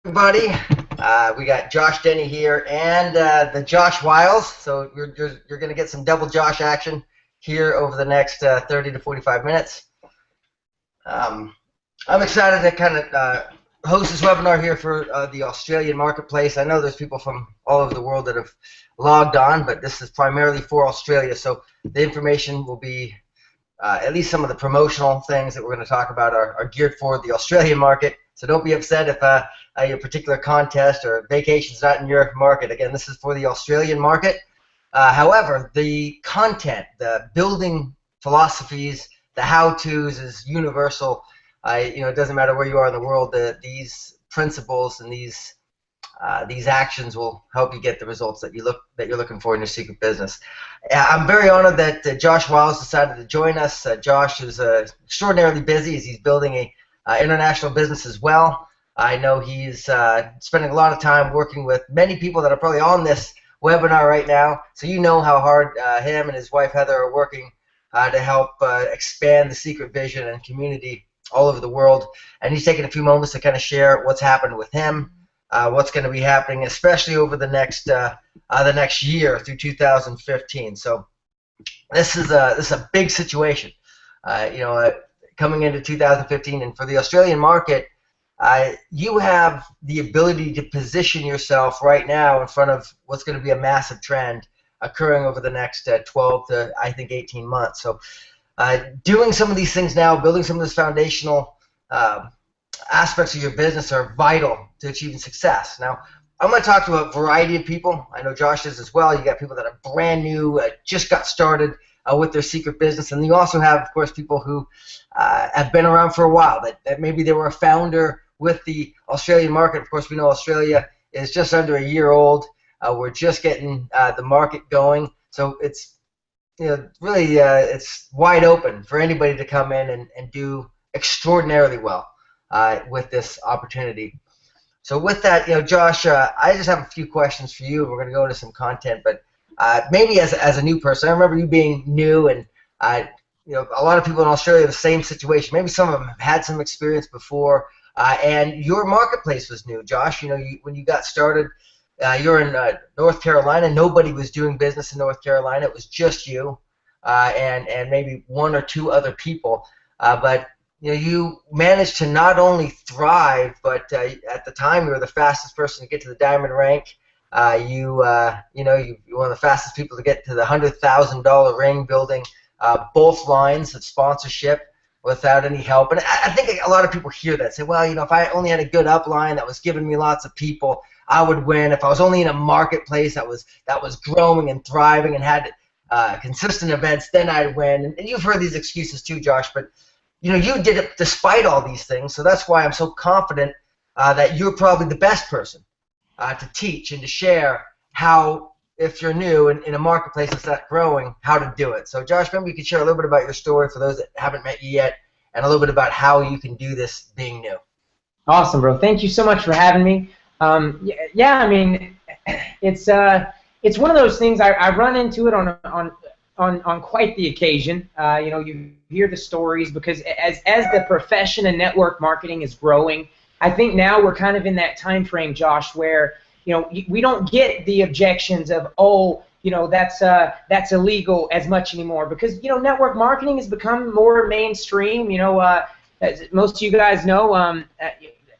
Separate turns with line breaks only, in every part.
Everybody. We got Josh Denne here and the Josh Wyles. So you're going to get some double Josh action here over the next 30 to 45 minutes. I'm excited to kind of host this webinar here for the Australian marketplace. I know there's people from all over the world that have logged on, but this is primarily for Australia. So the information will be, at least some of the promotional things that we're going to talk about are geared for the Australian market. So don't be upset if your particular contest or vacation is not in your market. Again, this is for the Australian market. However, the content, the building philosophies, the how-tos is universal. It doesn't matter where you are in the world. These principles and these actions will help you get the results that you're looking for in your secret business. I'm very honored that Josh Wyles decided to join us. Josh is extraordinarily busy as he's building a international business as well. I know he's spending a lot of time working with many people that are probably on this webinar right now. So you know how hard him and his wife Heather are working to help expand the secret vision and community all over the world. And he's taking a few moments to kind of share what's happened with him, what's going to be happening, especially over the next year through 2015. So this is a big situation. Coming into 2015, and for the Australian market, you have the ability to position yourself right now in front of what's going to be a massive trend occurring over the next 12 to, I think, 18 months. So doing some of these things now, building some of these foundational aspects of your business are vital to achieving success. Now, I'm going to talk to a variety of people. I know Josh is as well. You got people that are brand new, just got started with their secret business, and you also have, of course, people who have been around for a while, that maybe they were a founder with the Australian market. Of course, we know Australia is just under a year old. We're just getting the market going, so it's really it's wide open for anybody to come in and do extraordinarily well with this opportunity. So with that, Josh, I just have a few questions for you. We're going to go into some content, but maybe as a new person, I remember you being new, and a lot of people in Australia are the same situation. Maybe some of them have had some experience before, and your marketplace was new, Josh. When you got started, you're in North Carolina. Nobody was doing business in North Carolina. It was just you and maybe one or two other people. But you managed to not only thrive, but at the time you were the fastest person to get to the diamond rank. You were one of the fastest people to get to the $100,000 ring, building both lines of sponsorship without any help. And I think a lot of people hear that, say, well, if I only had a good upline that was giving me lots of people, I would win. If I was only in a marketplace that was growing and thriving and had consistent events, then I'd win. And you've heard these excuses too, Josh, but you did it despite all these things. So that's why I'm so confident that you're probably the best person to teach and to share how, if you're new in a marketplace that's not growing, how to do it. So Josh, maybe you could share a little bit about your story for those that haven't met you yet, and a little bit about how you can do this being new.
Awesome, bro. Thank you so much for having me. Yeah, I mean, it's one of those things. I run into it on quite the occasion. You hear the stories because as the profession and network marketing is growing, I think now we're kind of in that time frame, Josh, where we don't get the objections of, oh, that's illegal as much anymore, because network marketing has become more mainstream. As most of you guys know,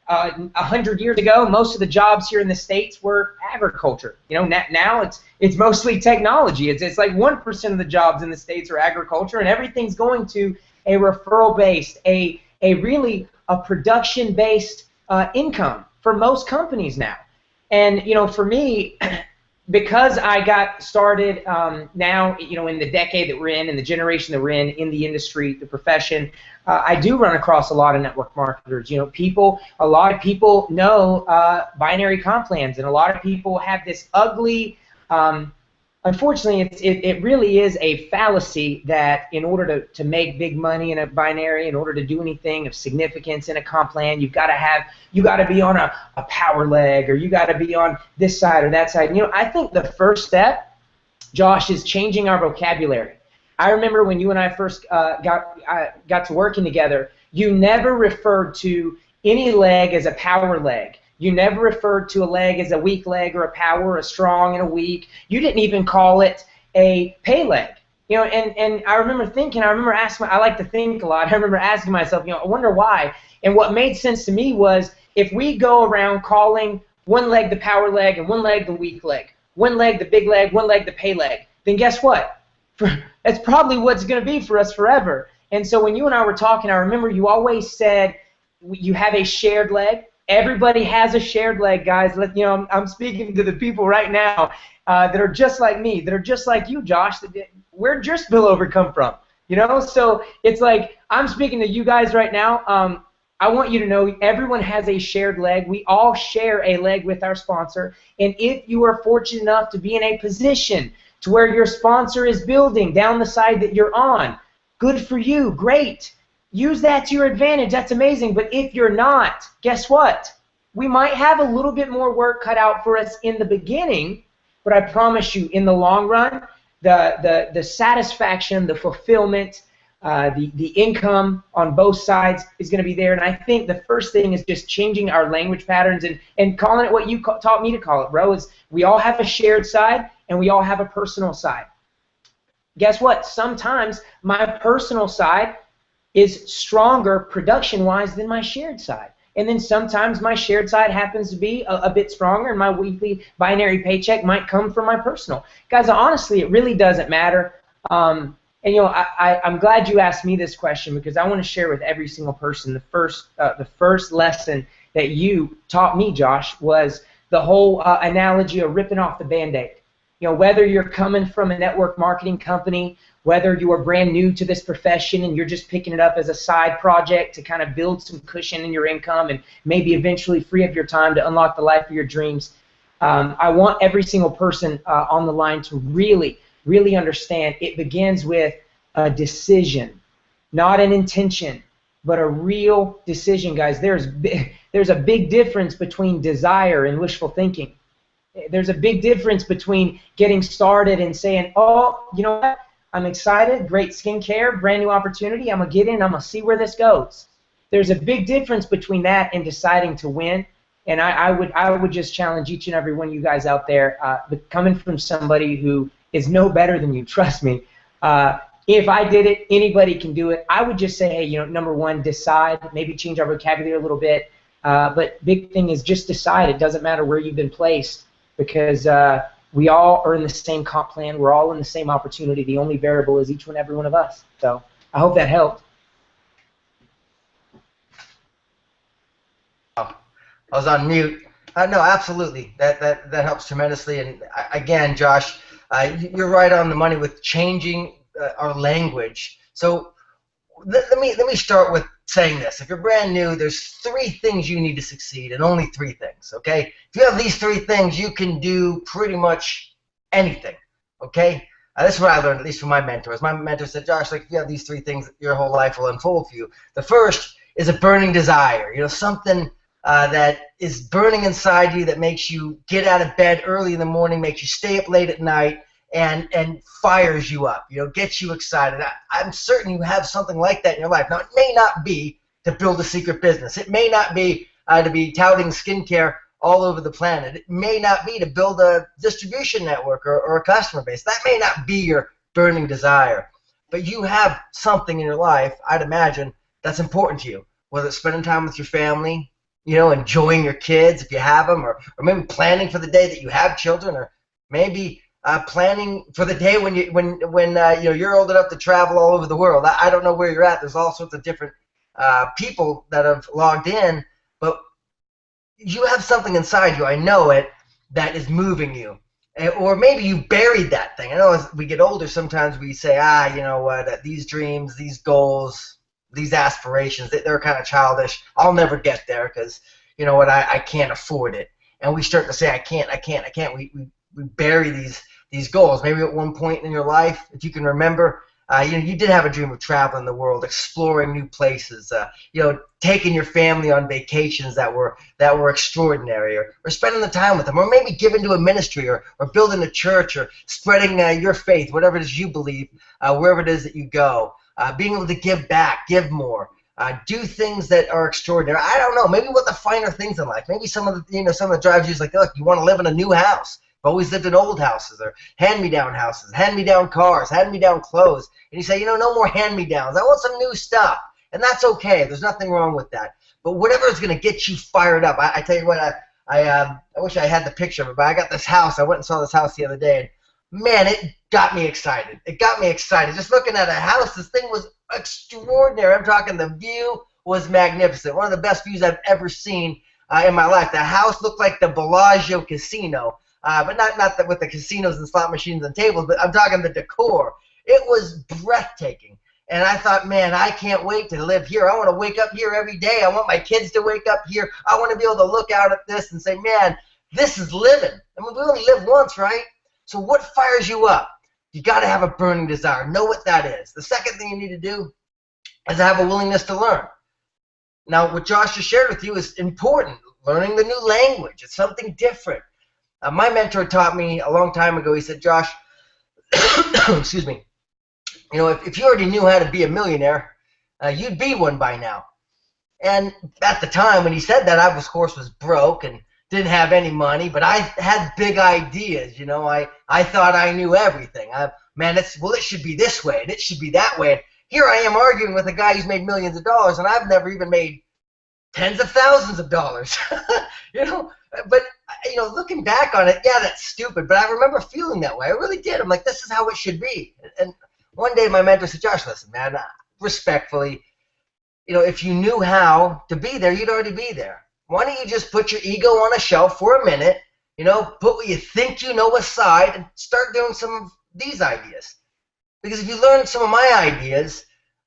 100 years ago, most of the jobs here in the States were agriculture. Now it's mostly technology. It's like 1% of the jobs in the States are agriculture, and everything's going to a referral-based, a production-based income for most companies now. And for me, because I got started now, in the decade that we're in, the generation that we're in the industry, the profession, I do run across a lot of network marketers. A lot of people know binary comp plans, and a lot of people have this ugly. Unfortunately, it really is a fallacy that in order to make big money in a binary, in order to do anything of significance in a comp plan, you got to be on a power leg, or you got to be on this side or that side. I think the first step, Josh, is changing our vocabulary. I remember when you and I first got to working together, you never referred to any leg as a power leg. You never referred to a leg as a weak leg or a power, a strong and a weak. You didn't even call it a pay leg. You know, and I remember thinking, I remember asking, I like to think a lot. I remember asking myself, you know, I wonder why. And what made sense to me was if we go around calling one leg the power leg and one leg the weak leg, one leg the big leg, one leg the pay leg, then guess what? That's probably what's going to be for us forever. And so when you and I were talking, I remember you always said you have a shared leg. Everybody has a shared leg, guys. You know, I'm speaking to the people right now that are just like me, that are just like you, Josh. Where'd your spillover come from? You know, so it's like I'm speaking to you guys right now. I want you to know everyone has a shared leg. We all share a leg with our sponsor. And if you are fortunate enough to be in a position to where your sponsor is building down the side that you're on, good for you, great. Use that to your advantage, that's amazing. But if you're not, guess what? We might have a little bit more work cut out for us in the beginning, but I promise you, in the long run, the satisfaction, the fulfillment, the income on both sides is going to be there. And I think the first thing is just changing our language patterns and calling it what you taught me to call it, bro, is we all have a shared side and we all have a personal side. Guess what? Sometimes my personal side is stronger production-wise than my shared side. And then sometimes my shared side happens to be a bit stronger, and my weekly binary paycheck might come from my personal. Guys, honestly, it really doesn't matter. And you know, I'm glad you asked me this question because I want to share with every single person the first lesson that you taught me, Josh, was the whole analogy of ripping off the Band-Aid. You know, whether you're coming from a network marketing company, whether you are brand new to this profession and you're just picking it up as a side project to kind of build some cushion in your income and maybe eventually free up your time to unlock the life of your dreams, I want every single person on the line to really, really understand it begins with a decision, not an intention, but a real decision, guys. There's a big difference between desire and wishful thinking. There's a big difference between getting started and saying, oh, you know what, I'm excited, great skincare, brand new opportunity, I'm going to get in, I'm going to see where this goes. There's a big difference between that and deciding to win. And I would just challenge each and every one of you guys out there, but coming from somebody who is no better than you, trust me, if I did it, anybody can do it. I would just say, hey, you know, number one, decide, maybe change our vocabulary a little bit, but big thing is just decide. It doesn't matter where you've been placed, because we all are in the same comp plan. We're all in the same opportunity. The only variable is each and every one of us. So I hope that helped.
Oh, I was on mute. No, absolutely. That helps tremendously. And again, Josh, you're right on the money with changing our language. So let me start with saying this. If you're brand new, there's 3 things you need to succeed, and only 3 things, okay? If you have these 3 things, you can do pretty much anything, okay? This is what I learned, at least from my mentors. My mentor said, Josh, like, if you have these 3 things, your whole life will unfold for you. The first is a burning desire, you know, something that is burning inside you that makes you get out of bed early in the morning, makes you stay up late at night, and fires you up, you know, gets you excited. I'm certain you have something like that in your life. Now, it may not be to build a secret business. It may not be to be touting skincare all over the planet. It may not be to build a distribution network or a customer base. That may not be your burning desire. But you have something in your life, I'd imagine, that's important to you, whether it's spending time with your family, you know, enjoying your kids if you have them, or maybe planning for the day that you have children, or maybe planning for the day when you know, you're old enough to travel all over the world. I don't know where you're at. There's all sorts of different people that have logged in, but you have something inside you, I know it, that is moving you. Or maybe you buried that thing. I know as we get older, sometimes we say, you know what, these dreams, these goals, these aspirations, they're kind of childish. I'll never get there because, you know what, I can't afford it. And we start to say, I can't. We bury these goals. Maybe at one point in your life, if you can remember, you know, you did have a dream of traveling the world, exploring new places, you know, taking your family on vacations that were extraordinary, or spending the time with them, or maybe giving to a ministry, or building a church, or spreading your faith, whatever it is you believe, wherever it is that you go, being able to give back, give more. do things that are extraordinary. I don't know, maybe what the finer things in life. Maybe some of the drives you like, look, you want to live in a new house. I've always lived in old houses or hand-me-down houses, hand-me-down cars, hand-me-down clothes. And you say, no more hand-me-downs. I want some new stuff. And that's okay. There's nothing wrong with that. But whatever is going to get you fired up. I tell you what, I wish I had the picture of it, but I got this house. I went and saw this house the other day, and man, it got me excited. It got me excited. Just looking at a house, this thing was extraordinary. I'm talking the view was magnificent. One of the best views I've ever seen in my life. The house looked like the Bellagio Casino, but not with the casinos and slot machines and tables, but I'm talking the decor. It was breathtaking. And I thought, man, I can't wait to live here. I want to wake up here every day. I want my kids to wake up here. I want to be able to look out at this and say, man, this is living. I mean, we only live once, right? So what fires you up? You got to have a burning desire. Know what that is. The second thing you need to do is have a willingness to learn. Now, what Josh just shared with you is important. Learning the new language. It's something different. My mentor taught me a long time ago. He said, Josh, excuse me, if you already knew how to be a millionaire, you'd be one by now. And at the time when he said that, I, of course, was broke and didn't have any money, but I had big ideas. I thought I knew everything. It should be this way, and it should be that way. And here I am arguing with a guy who's made millions of dollars, and I've never even made tens of thousands of dollars. But looking back on it, yeah, that's stupid. But I remember feeling that way. I really did. I'm like, this is how it should be. And one day my mentor said, Josh, listen, man, respectfully, if you knew how to be there, you'd already be there. Why don't you just put your ego on a shelf for a minute, put what you think you know aside and start doing some of these ideas. Because if you learn some of my ideas,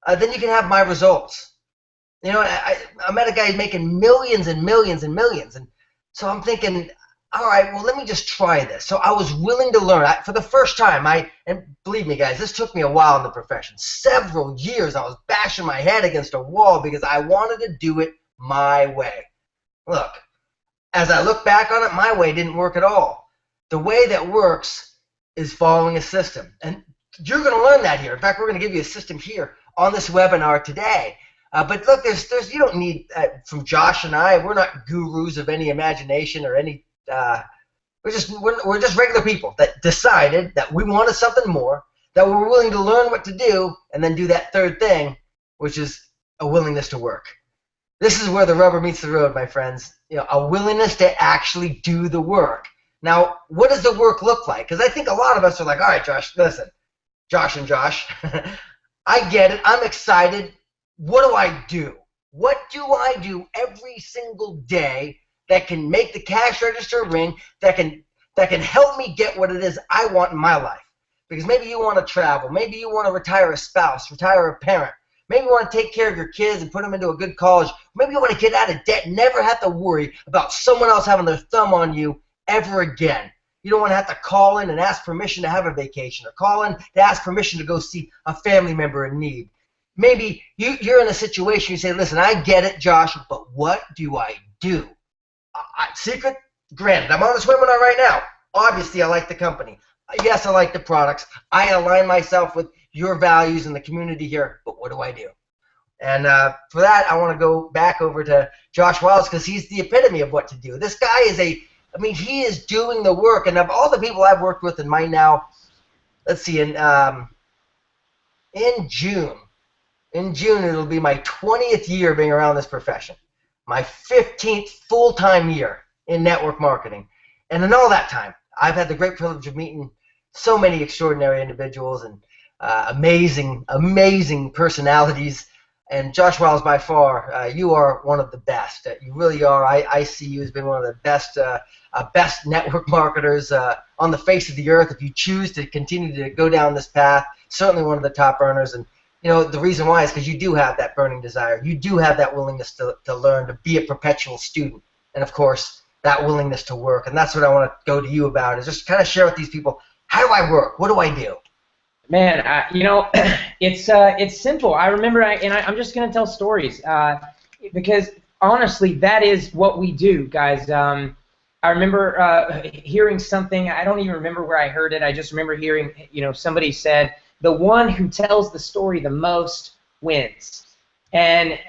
then you can have my results. I met a guy who's making millions and millions and millions. And so I'm thinking, all right, well, let me just try this. So I was willing to learn. For the first time, and believe me, guys, this took me a while in the profession. Several years I was bashing my head against a wall because I wanted to do it my way. Look, as I look back on it, my way didn't work at all. The way that works is following a system. And you're going to learn that here. In fact, we're going to give you a system here on this webinar today. But look, you don't need, from Josh and I, we're not gurus of any imagination or any, we're just regular people that decided that we wanted something more, that we were willing to learn what to do, and then do that third thing, which is a willingness to work. This is where the rubber meets the road, my friends. A willingness to actually do the work. Now, what does the work look like? Because I think a lot of us are like, all right, Josh, listen, Josh and Josh, I get it. I'm excited. What do I do? What do I do every single day that can make the cash register ring, that can help me get what it is I want in my life? Because maybe you want to travel. Maybe you want to retire a spouse, retire a parent. Maybe you want to take care of your kids and put them into a good college. Maybe you want to get out of debt and never have to worry about someone else having their thumb on you ever again. You don't want to have to call in and ask permission to have a vacation, or call in to ask permission to go see a family member in need. Maybe you're in a situation, you say, listen, I get it, Josh, but what do I do? Secret? Granted, I'm on this webinar right now. Obviously, I like the company. Yes, I like the products. I align myself with your values and the community here, but what do I do? And for that, I want to go back over to Josh Wyles, because he's the epitome of what to do. This guy is he is doing the work. And of all the people I've worked with in my now, let's see, in June it'll be my 20th year being around this profession, my 15th full-time year in network marketing. And in all that time, I've had the great privilege of meeting so many extraordinary individuals and amazing personalities. And Josh Wyles, by far, you are one of the best. You really are. I see you as being one of the best network marketers on the face of the earth. If you choose to continue to go down this path, certainly one of the top earners. And the reason why is because you do have that burning desire. You do have that willingness to learn, to be a perpetual student, and of course that willingness to work. And that's what I want to go to you about, is just kind of share with these people, how do I work? What do I do?
Man, it's simple. I remember, I'm just going to tell stories because honestly, that is what we do, guys. I remember hearing something. I don't even remember where I heard it. I just remember hearing, somebody said, the one who tells the story the most wins. And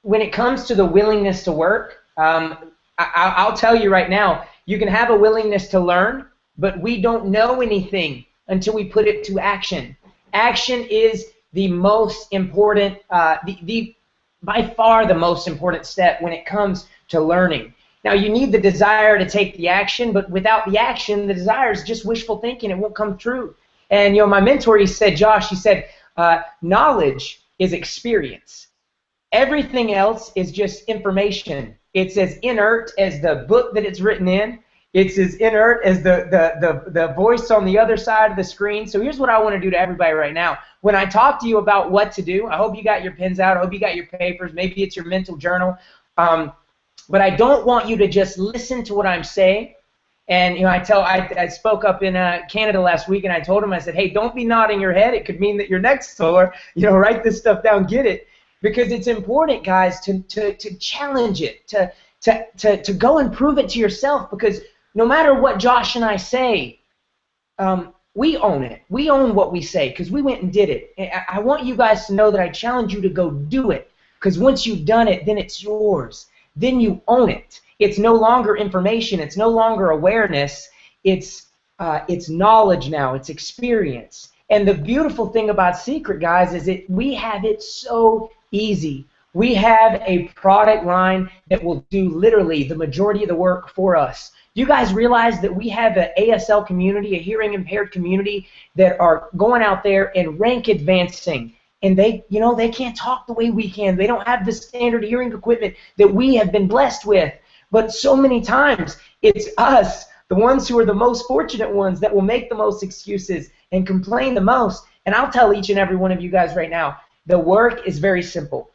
when it comes to the willingness to work, I'll tell you right now, you can have a willingness to learn, but we don't know anything until we put it to action. Action is the most important, by far the most important step when it comes to learning. Now, you need the desire to take the action, but without the action, the desire is just wishful thinking. It won't come true. And, you know, my mentor, he said, Josh, he said, knowledge is experience. Everything else is just information. It's as inert as the book that it's written in. It's as inert as the voice on the other side of the screen. So here's what I want to do to everybody right now. When I talk to you about what to do, I hope you got your pens out. I hope you got your papers. Maybe it's your mental journal. But I don't want you to just listen to what I'm saying. And, you know, I spoke up in Canada last week, and I told him, I said, hey, don't be nodding your head. It could mean that you're next door. You know, write this stuff down, get it. Because it's important, guys, to challenge it, to go and prove it to yourself. Because no matter what Josh and I say, we own it. We own what we say because we went and did it. I want you guys to know that I challenge you to go do it. Because once you've done it, then it's yours. Then you own it. It's no longer information. It's no longer awareness. It's knowledge now. It's experience. And the beautiful thing about Secret, guys, is that we have it so easy. We have a product line that will do literally the majority of the work for us. Do you guys realize that we have an ASL community, a hearing impaired community, that are going out there and rank advancing? And they can't talk the way we can. They don't have the standard hearing equipment that we have been blessed with. But so many times, it's us, the ones who are the most fortunate ones, that will make the most excuses and complain the most. And I'll tell each and every one of you guys right now, the work is very simple.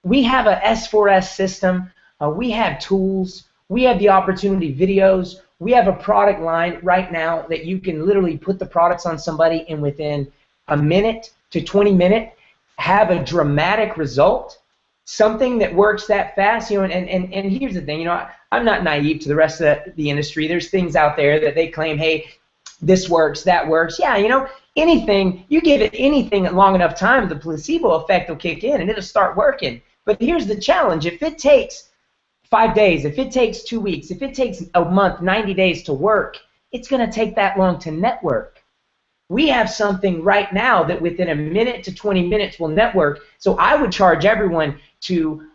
We have a S4S system. We have tools. We have the opportunity videos. We have a product line right now that you can literally put the products on somebody and within a minute to 20 minutes have a dramatic result. Something that works that fast, you know, and here's the thing, you know, I'm not naive to the rest of the industry. There's things out there that they claim, hey, this works, that works. Yeah, you know, anything, you give it anything at long enough time, the placebo effect will kick in and it'll start working. But here's the challenge. If it takes 5 days, if it takes 2 weeks, if it takes a month, 90 days to work, it's going to take that long to network. We have something right now that within a minute to 20 minutes will network. So I would charge everyone to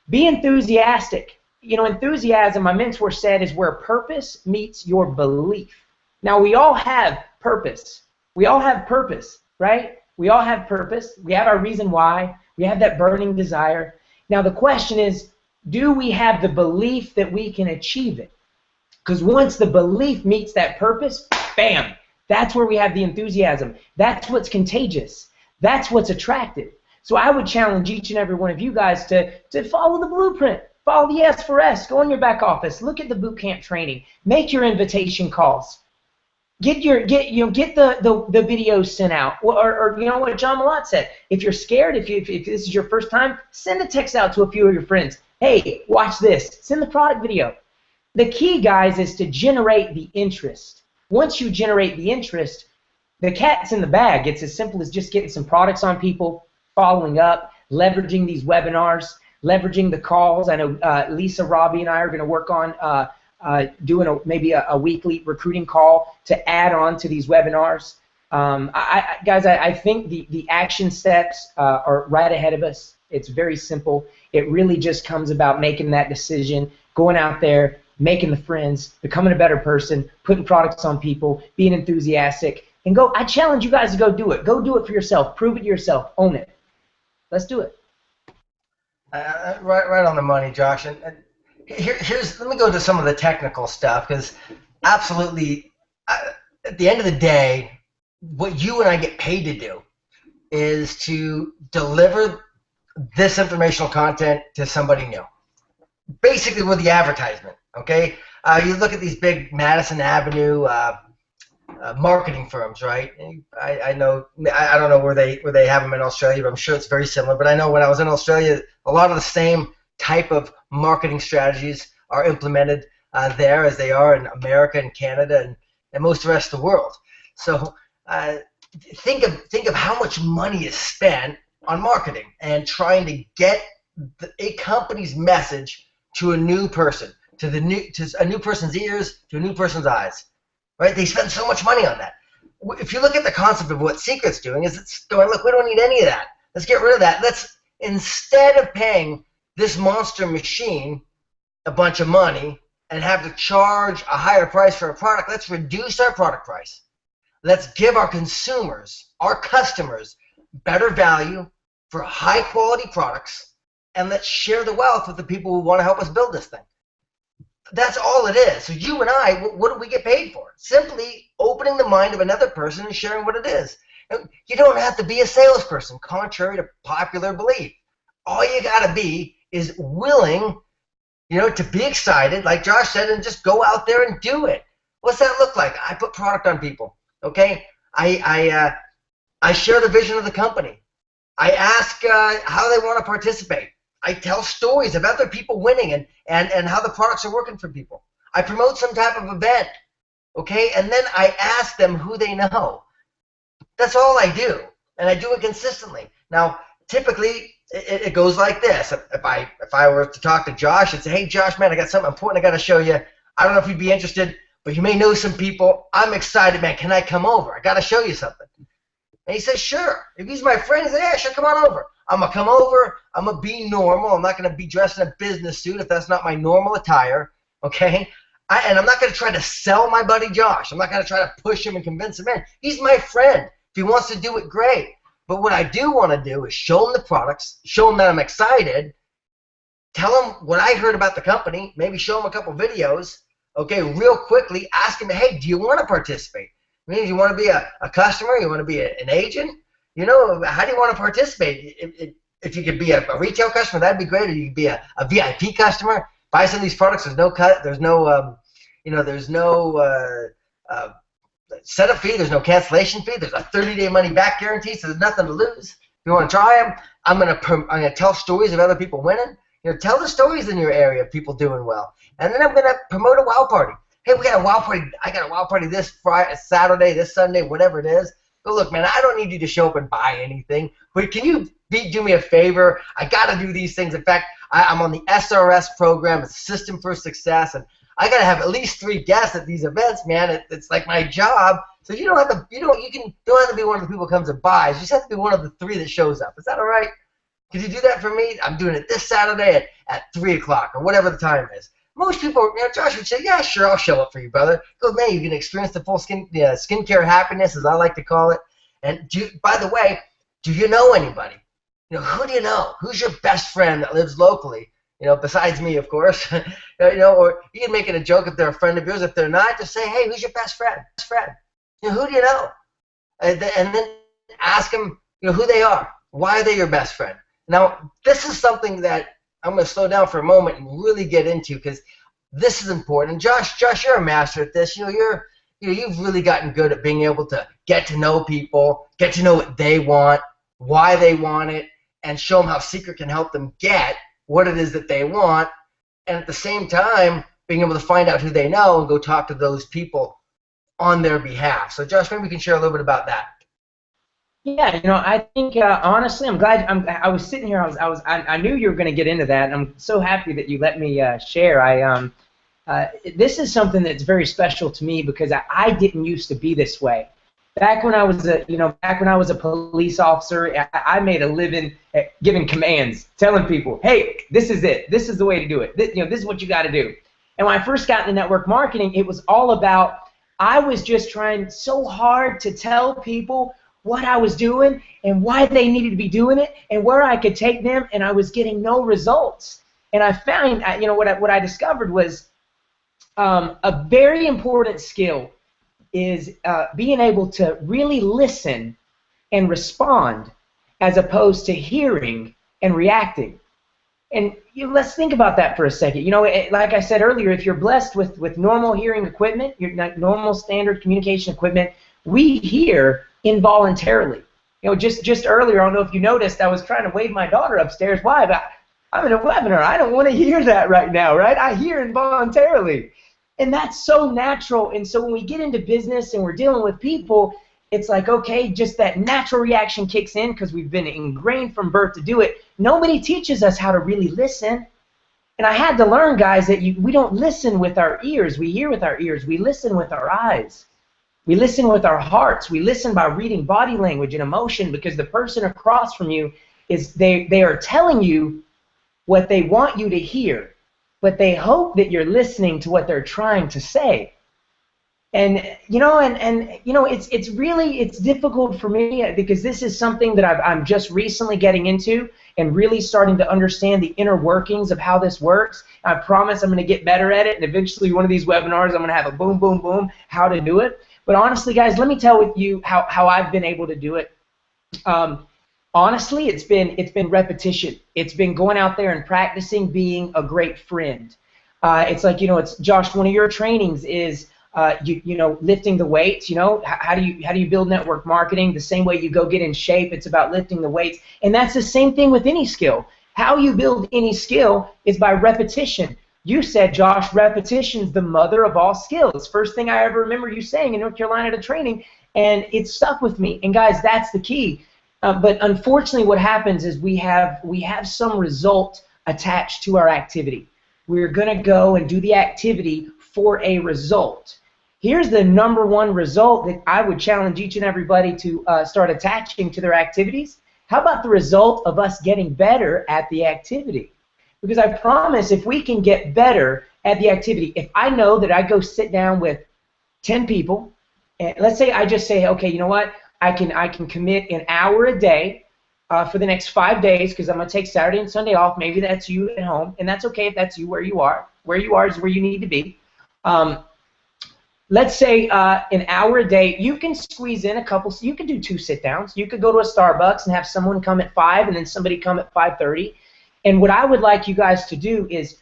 be enthusiastic. You know, enthusiasm, my mentor said, is where purpose meets your belief. Now, we all have purpose. We all have purpose, right? We all have purpose. We have our reason why. We have that burning desire. Now, the question is, do we have the belief that we can achieve it? Because once the belief meets that purpose, bam, that's where we have the enthusiasm. That's what's contagious. That's what's attractive. So I would challenge each and every one of you guys to follow the blueprint. Follow the S4S. Go in your back office. Look at the boot camp training. Make your invitation calls. Get the videos sent out. Or you know what John Malott said. If you're scared, if this is your first time, send a text out to a few of your friends. Hey, watch this. Send the product video. The key, guys, is to generate the interest. Once you generate the interest, the cat's in the bag. It's as simple as just getting some products on people, following up, leveraging these webinars, leveraging the calls. I know Lisa, Robbie, and I are going to work on doing maybe a weekly recruiting call to add on to these webinars. Guys, I think the action steps are right ahead of us. It's very simple. It really just comes about making that decision, going out there, making the friends, becoming a better person, putting products on people, being enthusiastic, and go. I challenge you guys to go do it. Go do it for yourself. Prove it to yourself. Own it. Let's do it.
Right on the money, Josh. And let me go to some of the technical stuff, because absolutely, at the end of the day, what you and I get paid to do is to deliver this informational content to somebody new. Basically, we're the advertisement. Okay, you look at these big Madison Avenue marketing firms, right? I know, I don't know where they have them in Australia, but I'm sure it's very similar. But I know when I was in Australia, a lot of the same type of marketing strategies are implemented there as they are in America and Canada and most of the rest of the world. So think of how much money is spent on marketing and trying to get a company's message to a new person, to a new person's ears, to a new person's eyes, right? They spend so much money on that. If you look at the concept of what Secret's doing, is it's going, look, we don't need any of that. Let's get rid of that. Let's, instead of paying this monster machine a bunch of money and have to charge a higher price for a product, let's reduce our product price. Let's give our consumers, our customers, better value for high quality products, and let's share the wealth with the people who want to help us build this thing. That's all it is. So you and I, what do we get paid for? Simply opening the mind of another person and sharing what it is. And you don't have to be a salesperson, contrary to popular belief. All you got to be is willing, to be excited, like Josh said, and just go out there and do it. What's that look like? I put product on people. Okay, I share the vision of the company. I ask how they want to participate. I tell stories of other people winning and how the products are working for people. I promote some type of event, okay, and then I ask them who they know. That's all I do, and I do it consistently. Now, typically, it goes like this. If I were to talk to Josh and say, hey, Josh, man, I got something important I got to show you. I don't know if you'd be interested, but you may know some people. I'm excited, man. Can I come over? I got to show you something. And he says, sure. If he's my friend, he says, yeah, sure, come on over. I'm going to come over. I'm going to be normal. I'm not going to be dressed in a business suit if that's not my normal attire, okay? And I'm not going to try to sell my buddy Josh. I'm not going to try to push him and convince him in. He's my friend. If he wants to do it, great. But what I do want to do is show him the products, show him that I'm excited, tell him what I heard about the company, maybe show him a couple videos, okay, real quickly, ask him, hey, do you want to participate? I mean, do you want to be a customer? You want to be an agent? How do you want to participate? If you could be a retail customer, that'd be great. Or you could be a VIP customer, buy some of these products. There's no cut. There's no, there's no setup fee. There's no cancellation fee. There's a 30-day money-back guarantee, so there's nothing to lose. If you want to try them, I'm gonna tell stories of other people winning. Tell the stories in your area of people doing well, and then I'm gonna promote a wow party. Hey, we got a wow party. I got a wow party this Friday, Saturday, this Sunday, whatever it is. Go look, man. I don't need you to show up and buy anything, but can you do me a favor? I got to do these things. In fact, I'm on the SRS program. It's System for Success, and I got to have at least 3 guests at these events, man. It's like my job. So you don't have to. Don't have to be one of the people who comes and buys. You just have to be one of the 3 that shows up. Is that all right? Could you do that for me? I'm doing it this Saturday at 3 o'clock or whatever the time is. Most people, Josh would say, yeah, sure, I'll show up for you, brother. Go, man, you can experience the full skincare happiness, as I like to call it. And by the way, do you know anybody? Who do you know? Who's your best friend that lives locally? Besides me, of course. Or you can make it a joke if they're a friend of yours. If they're not, just say, hey, who's your best friend? Who do you know? And then ask them, who they are. Why are they your best friend? Now, this is something that I'm going to slow down for a moment and really get into, because this is important. And Josh, you're a master at this. You've really gotten good at being able to get to know people, get to know what they want, why they want it, and show them how Secret can help them get what it is that they want, and at the same time, being able to find out who they know and go talk to those people on their behalf. So, Josh, maybe we can share a little bit about that.
Yeah, I think honestly, I'm glad. I was sitting here. I knew you were going to get into that, and I'm so happy that you let me share. This is something that's very special to me because I didn't used to be this way. Back when I was a police officer, I made a living at giving commands, telling people, hey, this is it. This is the way to do it. This is what you got to do. And when I first got into network marketing, it was all about, I was just trying so hard to tell people what I was doing and why they needed to be doing it and where I could take them, and I was getting no results. And I found, what I discovered was a very important skill is being able to really listen and respond as opposed to hearing and reacting. And let's think about that for a second. Like I said earlier, if you're blessed with normal hearing equipment, your normal standard communication equipment, we hear involuntarily. Just earlier, I don't know if you noticed, I was trying to wave my daughter upstairs. Why? But I'm in a webinar. I don't want to hear that right now, right? I hear involuntarily. And that's so natural. And so when we get into business and we're dealing with people, it's like, okay, just that natural reaction kicks in because we've been ingrained from birth to do it. Nobody teaches us how to really listen. And I had to learn, guys, that we don't listen with our ears. We hear with our ears. We listen with our eyes. We listen with our hearts. We listen by reading body language and emotion, because the person across from you they are telling you what they want you to hear, but they hope that you're listening to what they're trying to say. And it's difficult for me because this is something that I'm just recently getting into and really starting to understand the inner workings of how this works. I promise I'm going to get better at it, and eventually one of these webinars I'm going to have a boom, boom, boom, how to do it. But honestly, guys, let me tell with you how I've been able to do it. Honestly, it's been repetition. It's been going out there and practicing being a great friend. It's like, it's Josh, one of your trainings is lifting the weights. How do you build network marketing? The same way you go get in shape, it's about lifting the weights. And that's the same thing with any skill. How you build any skill is by repetition. You said, Josh, repetition's the mother of all skills. First thing I ever remember you saying in North Carolina at a training, and it stuck with me. And guys, that's the key. But unfortunately, what happens is we have some result attached to our activity. We're going to go and do the activity for a result. Here's the number one result that I would challenge each and everybody to start attaching to their activities. How about the result of us getting better at the activity? Because I promise, if we can get better at the activity, if I know that I go sit down with 10 people, and let's say I just say, okay, you know what? I can commit an hour a day for the next 5 days, because I'm going to take Saturday and Sunday off. Maybe that's you at home, and that's okay if that's you where you are. Where you are is where you need to be. Let's say an hour a day. You can squeeze in a couple. You can do 2 sit-downs. You could go to a Starbucks and have someone come at 5 and then somebody come at 5:30. And what I would like you guys to do is,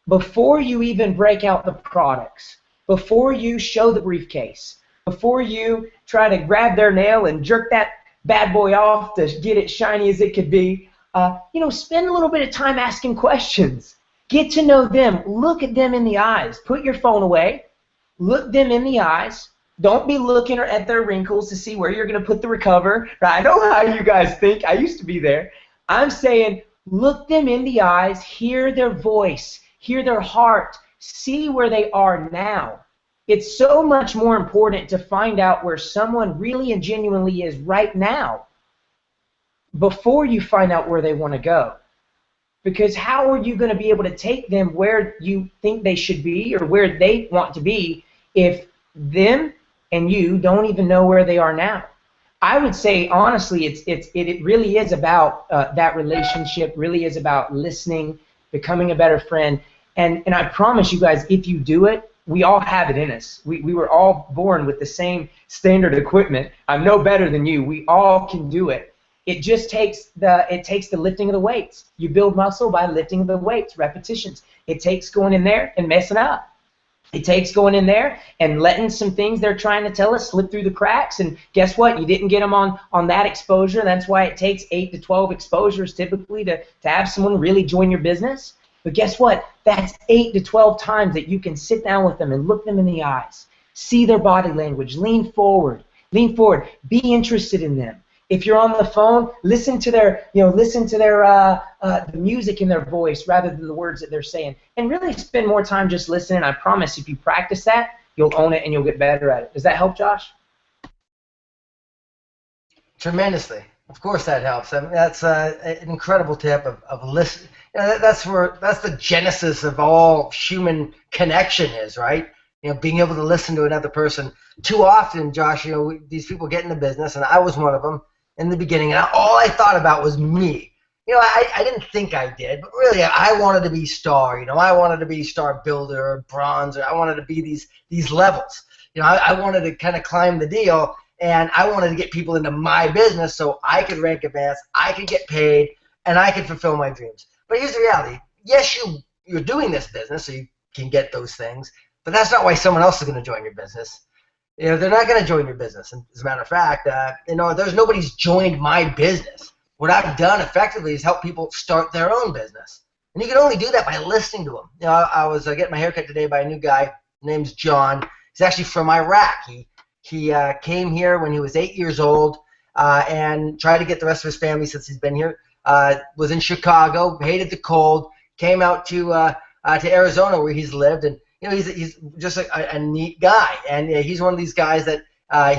before you even break out the products, before you show the briefcase, before you try to grab their nail and jerk that bad boy off to get it shiny as it could be, spend a little bit of time asking questions. Get to know them. Look at them in the eyes. Put your phone away. Look them in the eyes. Don't be looking at their wrinkles to see where you're going to put the recover. Right? I know how you guys think. I used to be there. I'm saying, look them in the eyes. Hear their voice. Hear their heart. See where they are now. It's so much more important to find out where someone really and genuinely is right now before you find out where they want to go. Because how are you going to be able to take them where you think they should be or where they want to be if them and you don't even know where they are now? I would say, honestly, it really is about that relationship, really is about listening, becoming a better friend. And I promise you guys, if you do it, we all have it in us. We were all born with the same standard equipment. I'm no better than you. We all can do it. It just takes the lifting of the weights. You build muscle by lifting the weights, repetitions. It takes going in there and messing up. It takes going in there and letting some things they're trying to tell us slip through the cracks. And guess what? You didn't get them on that exposure. That's why it takes 8 to 12 exposures typically to have someone really join your business. But guess what? That's 8 to 12 times that you can sit down with them and look them in the eyes, see their body language, lean forward, be interested in them. If you're on the phone, listen to their the music in their voice rather than the words that they're saying, and really spend more time just listening. I promise, if you practice that, you'll own it and you'll get better at it. Does that help, Josh?
Tremendously. Of course that helps. I mean, that's an incredible tip of listen. That's the genesis of all human connection is, right? Being able to listen to another person. Too often, Josh, these people get into business, and I was one of them in the beginning, and all I thought about was me. I didn't think I did, but really I wanted to be star. I wanted to be star builder or bronze, or I wanted to be these levels. I wanted to kind of climb the deal, and I wanted to get people into my business so I could rank advance, I could get paid, and I could fulfill my dreams. But here's the reality. Yes, you're doing this business so you can get those things, but that's not why someone else is going to join your business. They're not going to join your business. And as a matter of fact, there's nobody's joined my business. What I've done effectively is help people start their own business. And you can only do that by listening to them. I was getting my haircut today by a new guy. His name's John. He's actually from Iraq. He He came here when he was 8 years old and tried to get the rest of his family since he's been here. Was in Chicago, hated the cold, came out to Arizona where he's lived, and he's just a neat guy, and he's one of these guys that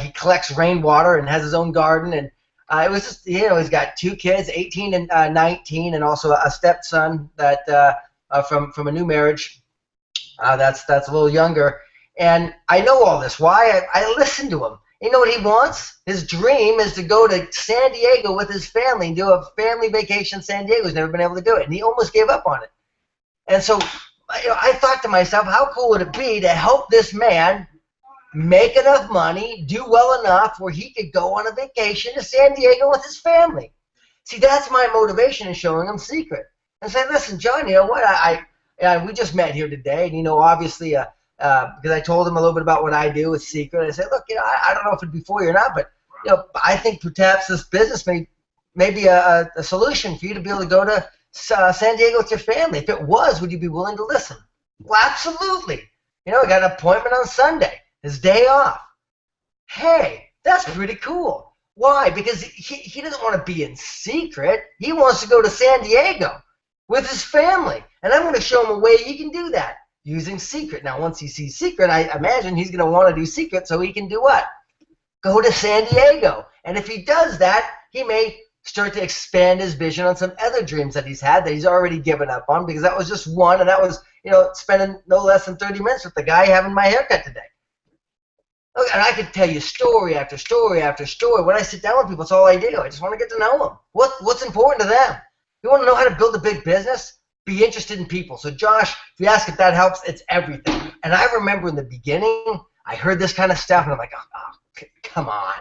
he collects rainwater and has his own garden, and it was just he's got 2 kids, 18 and 19, and also a stepson that from a new marriage that's a little younger. And I know all this. Why? I listen to him. You know what he wants? His dream is to go to San Diego with his family and do a family vacation in San Diego. He's never been able to do it, and he almost gave up on it. And so I thought to myself, how cool would it be to help this man make enough money, do well enough where he could go on a vacation to San Diego with his family? See, that's my motivation in showing him Secret. And say, listen, John, you know what? We just met here today, and obviously because I told him a little bit about what I do with Secret. I said, look, I don't know if it'd be for you or not, but I think perhaps this business may be a solution for you to be able to go to San Diego with your family. If it was, would you be willing to listen? Well, absolutely. I got an appointment on Sunday, his day off. Hey, that's pretty cool. Why? Because he doesn't want to be in Secret. He wants to go to San Diego with his family, and I'm going to show him a way he can do that using Secret. Now, once he sees Secret, I imagine he's going to want to do Secret so he can do what? Go to San Diego. And if he does that, he may start to expand his vision on some other dreams that he's had that he's already given up on, because that was just one, and that was, spending no less than 30 minutes with the guy having my haircut today. Look, and I could tell you story after story after story. When I sit down with people, it's all I do. I just want to get to know them. What's important to them? You want to know how to build a big business? Be interested in people. So Josh, if you ask if that helps, it's everything. And I remember in the beginning, I heard this kind of stuff, and I'm like, oh, come on.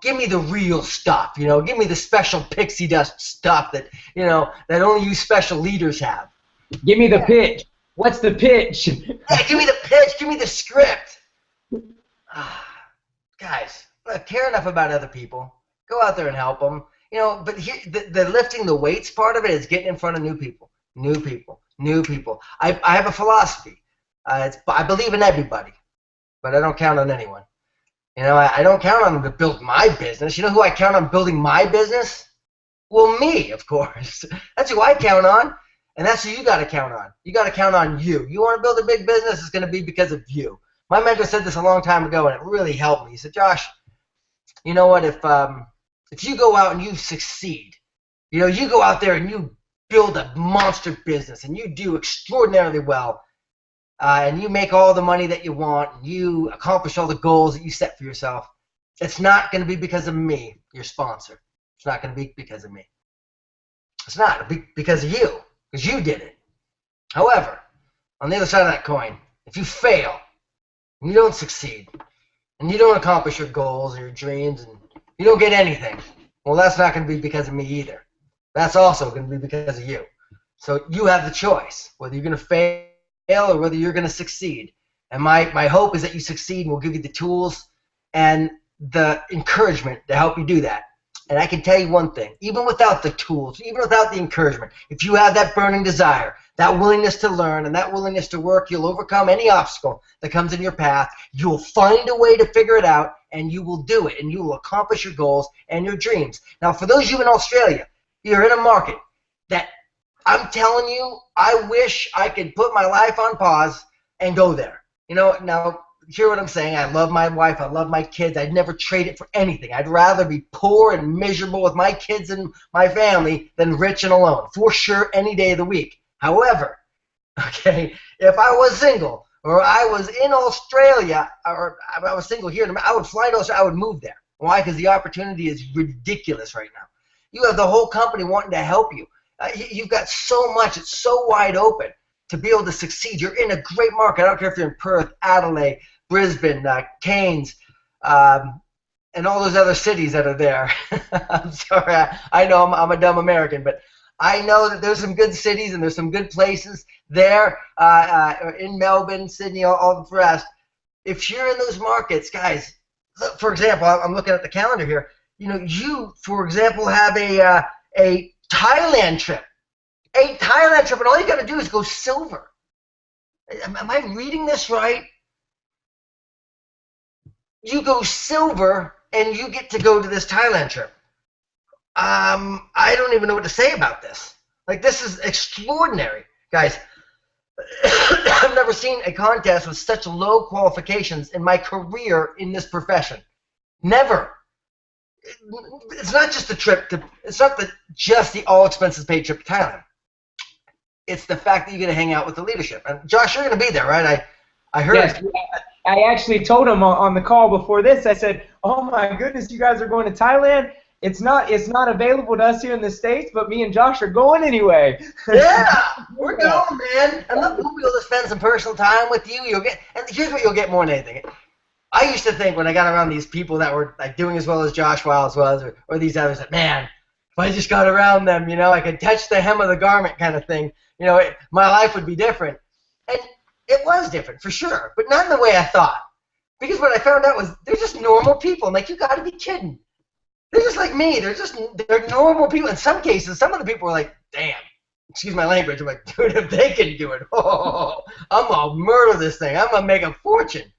Give me the real stuff. Give me the special pixie dust stuff that, that only you special leaders have.
Give me the pitch. What's the pitch?
Yeah, give me the pitch. Give me the script. Guys, look, care enough about other people. Go out there and help them. But here, the lifting the weights part of it is getting in front of new people. I have a philosophy. I believe in everybody, but I don't count on anyone. I don't count on them to build my business. You know who I count on building my business? Well, me, of course. That's who I count on, and that's who you got to count on. You got to count on you. You want to build a big business, it's going to be because of you. My mentor said this a long time ago, and it really helped me. He said, Josh, you know what, if you go out and you succeed, you go out there and you build a monster business and you do extraordinarily well, and you make all the money that you want, and you accomplish all the goals that you set for yourself, it's not going to be because of me, your sponsor. It's not going to be because of me. It's not. It'll be because of you, because you did it. However, on the other side of that coin, if you fail and you don't succeed and you don't accomplish your goals or your dreams and you don't get anything, well, that's not going to be because of me either. That's also going to be because of you. So you have the choice, whether you're going to fail or whether you're going to succeed. And my hope is that you succeed, and we'll give you the tools and the encouragement to help you do that. And I can tell you one thing, even without the tools, even without the encouragement, if you have that burning desire, that willingness to learn, and that willingness to work, you'll overcome any obstacle that comes in your path. You'll find a way to figure it out, and you will do it, and you will accomplish your goals and your dreams. Now, for those of you in Australia, you're in a market that I'm telling you, I wish I could put my life on pause and go there. Now, hear what I'm saying. I love my wife. I love my kids. I'd never trade it for anything. I'd rather be poor and miserable with my kids and my family than rich and alone, for sure, any day of the week. However, okay, if I was single or I was in Australia or I was single here, I would fly to Australia. I would move there. Why? Because the opportunity is ridiculous right now. You have the whole company wanting to help you. You've got so much. It's so wide open to be able to succeed. You're in a great market. I don't care if you're in Perth, Adelaide, Brisbane, Cairns, and all those other cities that are there. I'm sorry. I know I'm a dumb American, but I know that there's some good cities and there's some good places there in Melbourne, Sydney, all the rest. If you're in those markets, guys, look, for example, I'm looking at the calendar here. You, for example, have a Thailand trip. A Thailand trip, and all you got to do is go silver. Am I reading this right? you go silver and you get to go to this Thailand trip. I don't even know what to say about this. Like, this is extraordinary, guys. I've never seen a contest with such low qualifications in my career in this profession. Never. It's not just the trip to. It's not just the all expenses paid trip to Thailand. It's the fact that you get to hang out with the leadership. And Josh, you're going to be there, right? I heard.
Yes, I actually told him on the call before this. I said, "Oh my goodness, you guys are going to Thailand. It's not available to us here in the States, but me and Josh are going anyway."
Yeah, we're going, man. And look, we'll be able to spend some personal time with you. And here's what you'll get more than anything. I used to think when I got around these people that were like doing as well as Josh Wyles was, or these others, that man, if I just got around them, I could touch the hem of the garment kind of thing. My life would be different. And it was different for sure, but not in the way I thought. Because what I found out was they're just normal people. I'm like, you got to be kidding. They're just like me. They're normal people. In some cases, some of the people were like, damn, excuse my language. I'm like, dude, if they can do it, I'm going to murder this thing. I'm going to make a fortune.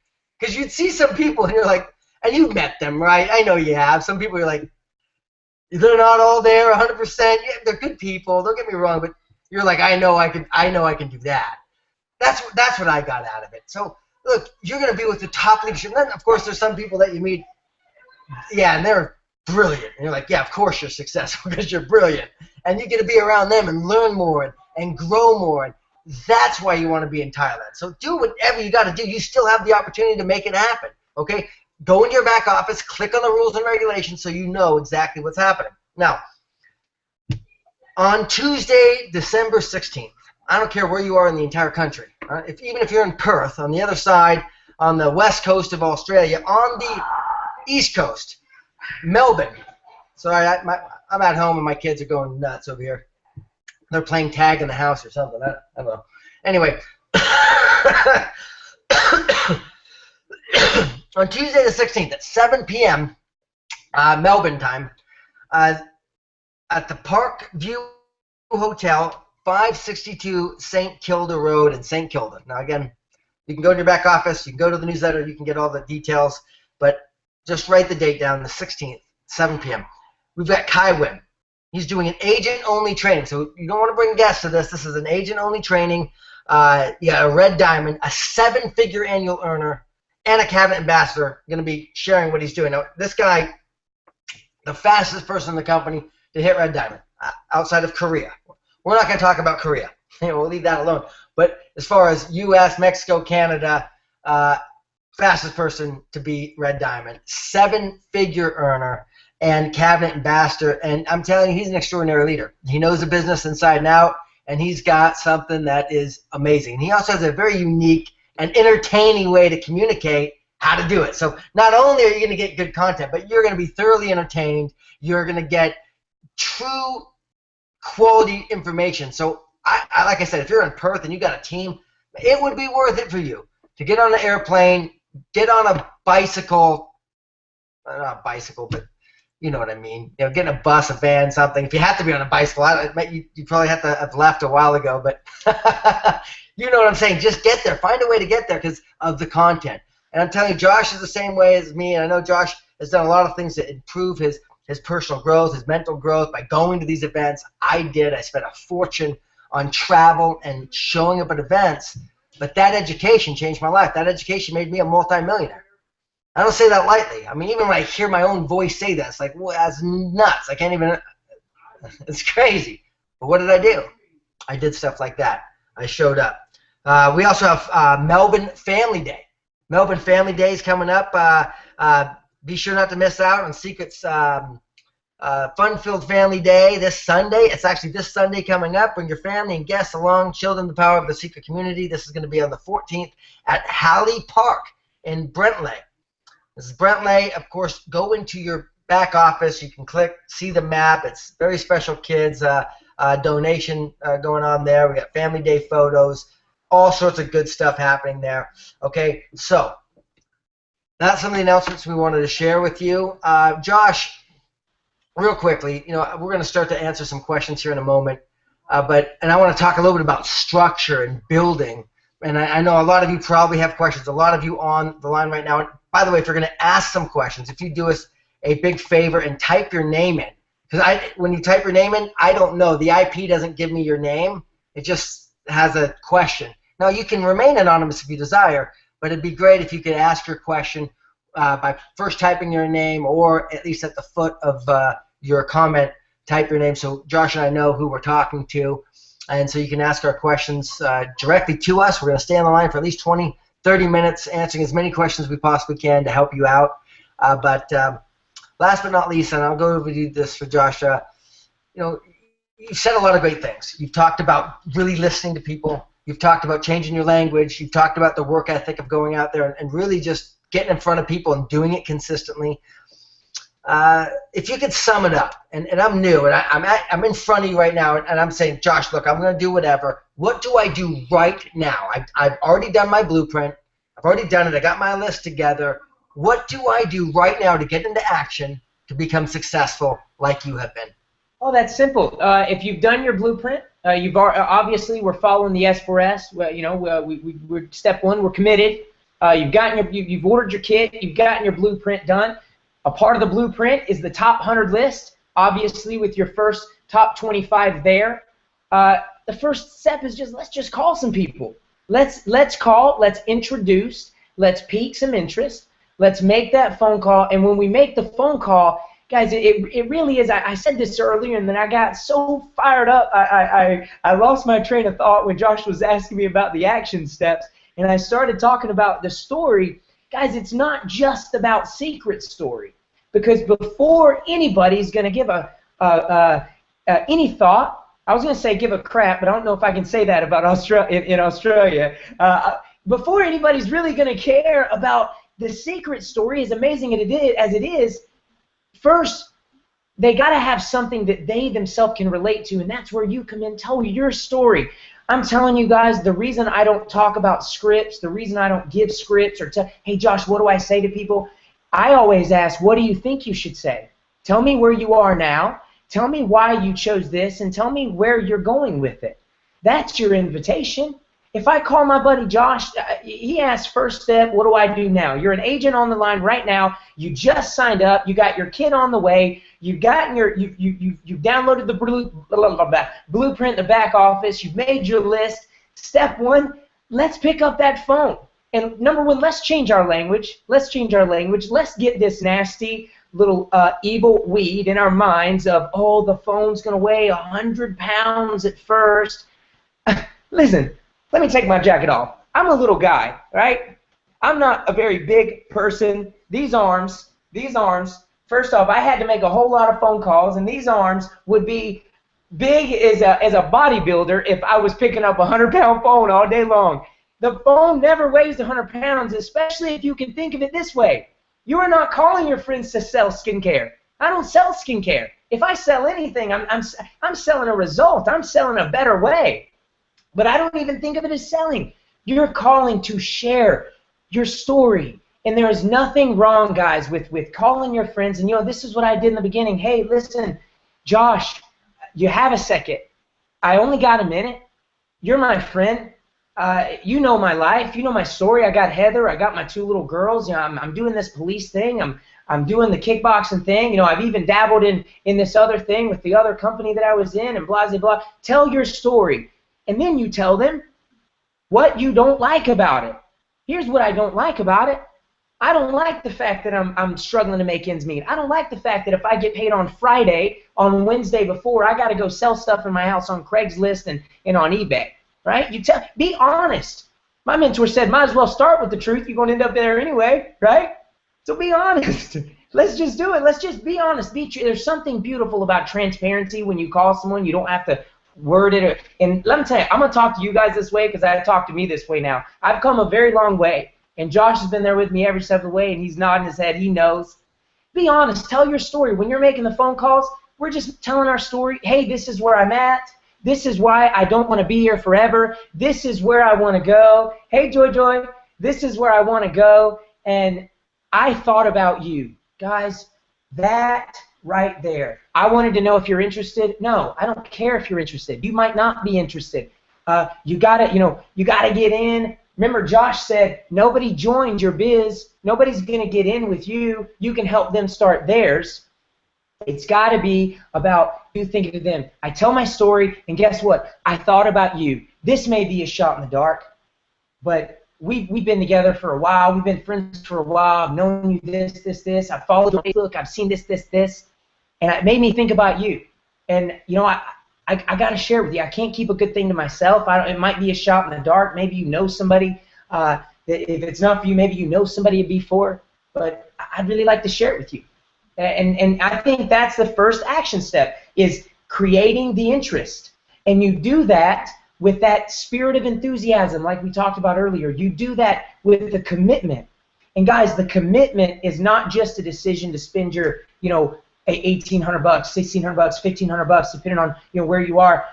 Because you'd see some people and you're like, and you've met them, right? I know you have. Some people you're like, they're not all there 100%. Yeah, they're good people. Don't get me wrong, but you're like, I know I can do that. That's what I got out of it. So look, you're going to be with the top leadership. And then, of course, there's some people that you meet, yeah, and they're brilliant. And you're like, yeah, of course you're successful because you're brilliant. And you get to be around them and learn more and grow more. And that's why you want to be in Thailand. So do whatever you got to do. You still have the opportunity to make it happen, okay? Go into your back office, click on the rules and regulations so you know exactly what's happening. Now, on Tuesday, December 16th, I don't care where you are in the entire country, even if you're in Perth, on the other side, on the west coast of Australia, on the east coast, Melbourne. Sorry, I'm at home and my kids are going nuts over here. They're playing tag in the house or something. I don't know. Anyway, on Tuesday the 16th at 7 p.m. Melbourne time, at the Park View Hotel, 562 St. Kilda Road in St. Kilda. Now, again, you can go to your back office. You can go to the newsletter. You can get all the details. But just write the date down, the 16th, 7 p.m. We've got Kai Wim. He's doing an agent-only training. So you don't want to bring guests to this. This is an agent-only training. A red diamond, a 7-figure annual earner, and a cabinet ambassador going to be sharing what he's doing. Now, this guy, the fastest person in the company to hit red diamond outside of Korea. We're not going to talk about Korea. We'll leave that alone. But as far as U.S., Mexico, Canada, fastest person to be red diamond, 7-figure earner, and cabinet ambassador. And I'm telling you, he's an extraordinary leader. He knows the business inside and out, and he's got something that is amazing. And he also has a very unique and entertaining way to communicate how to do it. So not only are you going to get good content, but you're going to be thoroughly entertained. You're going to get true quality information. So I like I said, if you're in Perth and you got a team, it would be worth it for you to get on an airplane, get on a bicycle, not a bicycle, but you know what I mean. Get in a bus, a van, something. If you have to be on a bicycle, you probably have to have left a while ago, but you know what I'm saying. Just get there. Find a way to get there because of the content. And I'm telling you, Josh is the same way as me, and I know Josh has done a lot of things to improve his personal growth, his mental growth by going to these events. I did. I spent a fortune on travel and showing up at events, but that education changed my life. That education made me a multimillionaire. I don't say that lightly. I mean, even when I hear my own voice say that, it's like, well, that's nuts. I can't even, it's crazy. But what did I do? I did stuff like that. I showed up. We also have Melbourne Family Day. Melbourne Family Day is coming up. Be sure not to miss out on Secret's Fun-Filled Family Day this Sunday. It's actually this Sunday coming up. Bring your family and guests along. Show them the power of the Secret community. This is going to be on the 14th at Halley Park in Brentley. This is Brentley. Of course, go into your back office. You can click, see the map. It's very special kids donation going on there. We got Family Day photos, all sorts of good stuff happening there. Okay, so that's some of the announcements we wanted to share with you. Josh, real quickly, we're going to start to answer some questions here in a moment, and I want to talk a little bit about structure and building. and I know a lot of you probably have questions. A lot of you on the line right now. And by the way, if you're going to ask some questions, if you do us a big favor and type your name in, because when you type your name in, I don't know. The IP doesn't give me your name. It just has a question. Now, you can remain anonymous if you desire, but it'd be great if you could ask your question by first typing your name, or at least at the foot of your comment, type your name so Josh and I know who we're talking to. And so you can ask our questions directly to us. We're going to stay on the line for at least 20, 30 minutes answering as many questions as we possibly can to help you out. But last but not least, and I'll go over to this for Josh, you know, you've said a lot of great things. You've talked about really listening to people. You've talked about changing your language. You've talked about the work ethic of going out there and really just getting in front of people and doing it consistently. If you could sum it up, and I'm new, and I'm in front of you right now, and I'm saying, Josh, look, I'm going to do whatever. What do I do right now? I've already done my blueprint. I've already done it. I got my list together. What do I do right now to get into action to become successful like you have been?
Oh, that's simple. If you've done your blueprint, obviously we're following the S4S. Well, you know, we're step one. We're committed. You've ordered your kit. You've gotten your blueprint done. A part of the blueprint is the top 100 list. Obviously, with your first top 25 there, the first step is let's just call some people. Let's call. Let's introduce. Let's pique some interest. Let's make that phone call. And when we make the phone call, guys, it really is. I said this earlier, and then I got so fired up. I lost my train of thought when Josh was asking me about the action steps, and I started talking about the story. Guys, it's not just about secret story, because before anybody's going to give any thought, I was going to say give a crap, but I don't know if I can say that about in Australia. Before anybody's really going to care about the secret story, as amazing as it is, first, they got to have something that they themselves can relate to, and that's where you come in, tell your story. I'm telling you guys, the reason I don't talk about scripts, the reason I don't give scripts or hey, Josh, what do I say to people? I always ask, what do you think you should say? Tell me where you are now. Tell me why you chose this, and tell me where you're going with it. That's your invitation. If I call my buddy Josh, he asked first step, what do I do now? You're an agent on the line right now. You just signed up. You got your kit on the way. You've gotten you've downloaded the blueprint in the back office. You've made your list. Step one, let's pick up that phone. And number one, let's change our language. Let's change our language. Let's get this nasty little evil weed in our minds of, oh, the phone's going to weigh 100 pounds at first. Listen. Let me take my jacket off. I'm a little guy, right? I'm not a very big person. These arms, first off, I had to make a whole lot of phone calls, and these arms would be big as a bodybuilder if I was picking up a 100-pound phone all day long. The phone never weighs 100 pounds, especially if you can think of it this way. You are not calling your friends to sell skincare. I don't sell skincare. If I sell anything, I'm selling a result. I'm selling a better way. But I don't even think of it as selling. You're calling to share your story. And there is nothing wrong, guys, with calling your friends. And, this is what I did in the beginning. Hey, listen, Josh, you have a second. I only got a minute. You're my friend. You know my life. You know my story. I got Heather. I got my 2 little girls. I'm doing this police thing. I'm doing the kickboxing thing. I've even dabbled in this other thing with the other company that I was in and blah, blah, blah. Tell your story. And then you tell them what you don't like about it. Here's what I don't like about it. I don't like the fact that I'm struggling to make ends meet. I don't like the fact that if I get paid on Friday, on Wednesday before, I got to go sell stuff in my house on Craigslist and on eBay. Right? Be honest. My mentor said, might as well start with the truth. You're going to end up there anyway. Right? So be honest. Let's just do it. Let's just be honest. There's something beautiful about transparency when you call someone. You don't have to word it. And let me tell you, I'm going to talk to you guys this way because I talk to me this way now. I've come a very long way. And Josh has been there with me every step of the way, and he's nodding his head. He knows. Be honest. Tell your story. When you're making the phone calls, we're just telling our story. Hey, this is where I'm at. This is why I don't want to be here forever. This is where I want to go. Hey, Joy, this is where I want to go. And I thought about you. Guys, that right there. I wanted to know if you're interested. No, I don't care if you're interested. You might not be interested. You gotta, you gotta get in. Remember, Josh said nobody joins your biz. Nobody's gonna get in with you. You can help them start theirs. It's got to be about you thinking of them. I tell my story, and guess what? I thought about you. This may be a shot in the dark, but we've been together for a while. We've been friends for a while. I've known you this. I've followed you on Facebook. I've seen this. And it made me think about you. And, I got to share with you. I can't keep a good thing to myself. It might be a shot in the dark. Maybe you know somebody. If it's not for you, maybe you know somebody it'd be for. But I'd really like to share it with you. And I think that's the first action step, is creating the interest. And you do that with that spirit of enthusiasm like we talked about earlier. You do that with the commitment. And guys, the commitment is not just a decision to spend your, $1,800, $1,600, $1,500, depending on where you are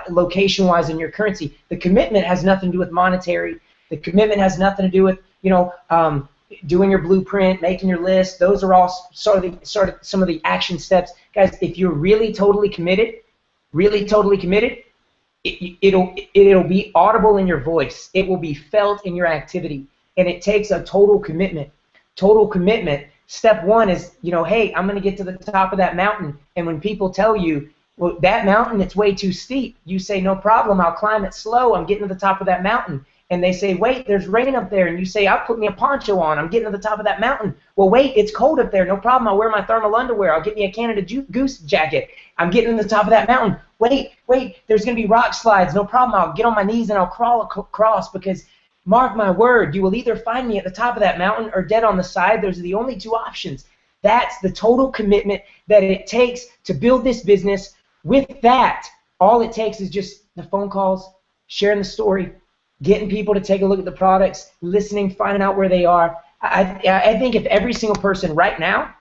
location-wise in your currency. The commitment has nothing to do with monetary. The commitment has nothing to do with doing your blueprint, making your list. Those are all sort of some of the action steps. Guys, if you're really totally committed, it'll be audible in your voice. It will be felt in your activity. And it takes a total commitment. Step one is, hey, I'm going to get to the top of that mountain. And when people tell you, well, that mountain, it's way too steep, you say, no problem, I'll climb it slow. I'm getting to the top of that mountain. And they say, wait, there's rain up there. And you say, I'll put me a poncho on. I'm getting to the top of that mountain. Well, wait, it's cold up there. No problem. I'll wear my thermal underwear. I'll get me a Canada Goose jacket. I'm getting to the top of that mountain. Wait, there's going to be rock slides. No problem. I'll get on my knees and I'll crawl across, because mark my word, you will either find me at the top of that mountain or dead on the side. Those are the only two options. That's the total commitment that it takes to build this business. With that, all it takes is just the phone calls, sharing the story, getting people to take a look at the products, listening, finding out where they are. I think if every single person right now,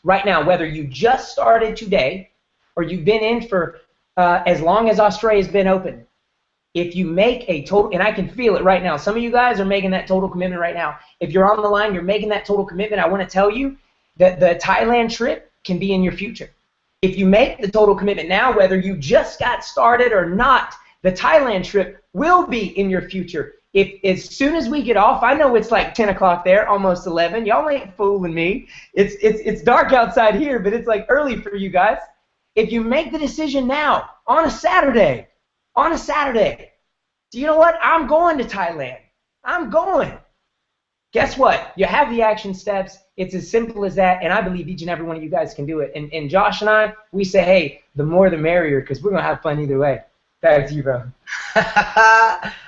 whether you just started today or you've been in for as long as Australia's been open, if you make a total, and I can feel it right now, some of you guys are making that total commitment right now. If you're on the line, you're making that total commitment, I want to tell you that the Thailand trip can be in your future. If you make the total commitment now, whether you just got started or not, the Thailand trip will be in your future. If as soon as we get off, I know it's like 10 o'clock there, almost 11. Y'all ain't fooling me. It's dark outside here, but it's like early for you guys. If you make the decision now, on a Saturday, do you know what? I'm going to Thailand. I'm going. Guess what? You have the action steps. It's as simple as that, and I believe each and every one of you guys can do it. And Josh and I, we say, hey, the more the merrier, because we're going to have fun either way. Back to you, bro.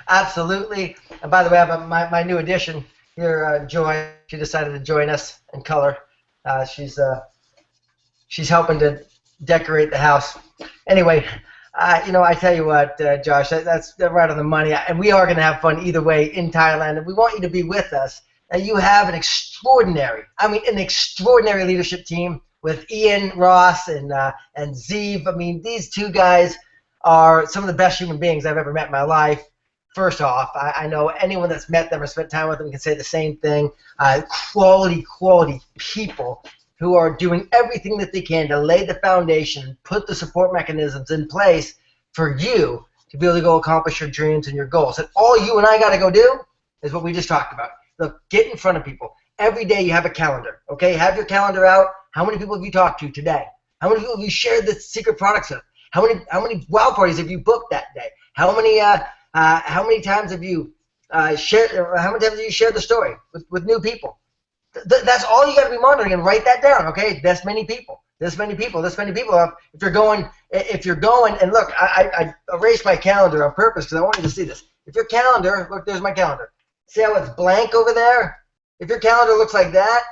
Absolutely. And by the way, I have my new addition here, Joy. She decided to join us in color. She's helping to decorate the house. Anyway, I tell you what, Josh, that's right on the money. And we are going to have fun either way in Thailand. And we want you to be with us. And you have an extraordinary leadership team with Ian, Ross, and Zeev. I mean, these two guys are some of the best human beings I've ever met in my life. First off, I know anyone that's met them or spent time with them can say the same thing. Quality people who are doing everything that they can to lay the foundation, put the support mechanisms in place for you to be able to go accomplish your dreams and your goals. And all you and I got to go do is what we just talked about. Look, get in front of people. Every day you have a calendar, okay? Have your calendar out. How many people have you talked to today? How many people have you shared the secret products with? How many wow parties have you booked that day? How many times have you shared the story with new people? That's all you got to be monitoring, and write that down. Okay, this many people. If you're going, and look, I erased my calendar on purpose because I want you to see this. If your calendar, look, there's my calendar. See how it's blank over there? If your calendar looks like that,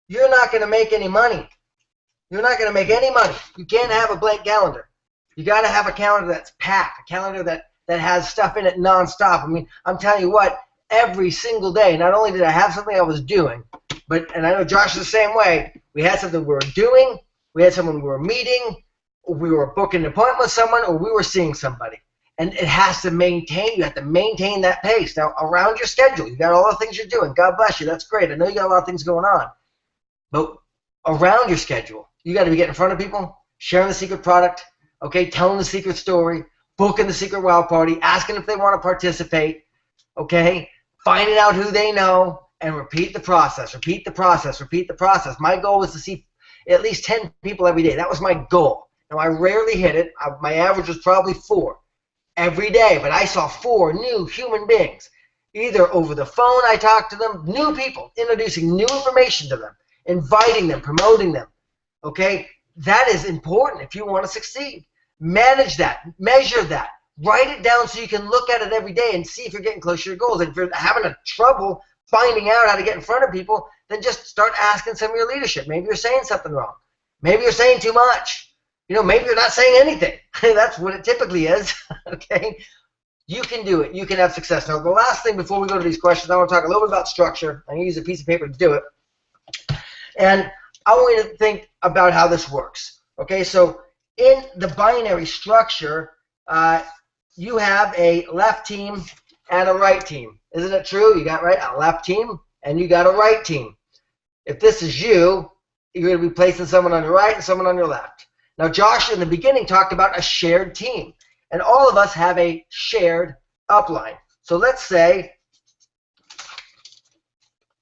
you're not going to make any money. You're not going to make any money. You can't have a blank calendar. You got to have a calendar that's packed, a calendar that has stuff in it nonstop. I mean, I'm telling you what, every single day, not only did I have something I was doing, and I know Josh is the same way, we had something we were doing, we had someone we were meeting, or we were booking an appointment with someone, or we were seeing somebody. And it has to maintain, you have to maintain that pace. Now, around your schedule, you got all the things you're doing. God bless you, that's great. I know you got a lot of things going on. But around your schedule, you got to be getting in front of people, sharing the secret product, okay, telling the secret story, booking the secret wow party, asking if they want to participate, okay, finding out who they know, and repeat the process, repeat the process, repeat the process. My goal was to see at least 10 people every day. That was my goal. Now, I rarely hit it. My average was probably 4 every day, but I saw 4 new human beings. Either over the phone, I talked to them, new people, introducing new information to them, inviting them, promoting them, okay? That is important if you want to succeed. Manage that, measure that, write it down so you can look at it every day and see if you're getting closer to your goals. And if you're having a trouble finding out how to get in front of people, then just start asking some of your leadership. Maybe you're saying something wrong. Maybe you're saying too much. You know, maybe you're not saying anything. That's what it typically is, okay? You can do it. You can have success. Now, the last thing before we go to these questions, I want to talk a little bit about structure. I'm going to use a piece of paper to do it. And I want you to think about how this works, okay? So in the binary structure, you have a left team and a right team. Isn't it true? You got right a left team and you got a right team. If this is you, you're going to be placing someone on your right and someone on your left. Now, Josh in the beginning talked about a shared team, and all of us have a shared upline. So let's say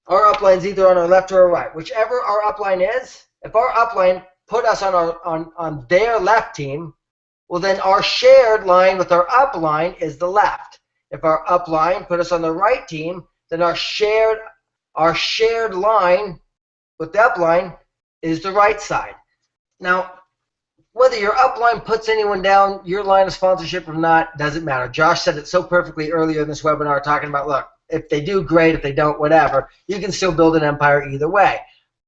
our upline is either on our left or our right. Whichever our upline is, if our upline put us on their left team, well, then our shared line with our upline is the left. If our upline put us on the right team, then our shared line with the upline is the right side. Now, whether your upline puts anyone down your line of sponsorship or not doesn't matter. Josh said it so perfectly earlier in this webinar talking about, look, if they do, great. If they don't, whatever. You can still build an empire either way.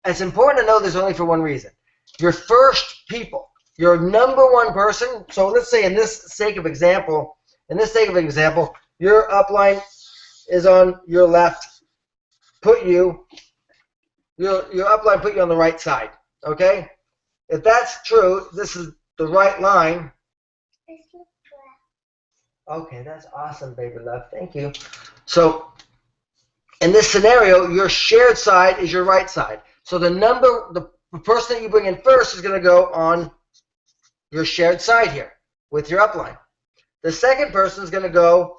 It's important to know there's only for one reason. Your first people, your number one person, so let's say in this sake of example, your upline is on your left, your upline put you on the right side, okay? If that's true, this is the right line. Okay, that's awesome, baby love. Thank you. So in this scenario, your shared side is your right side. So the person that you bring in first is going to go on your shared side here with your upline. The second person is going to go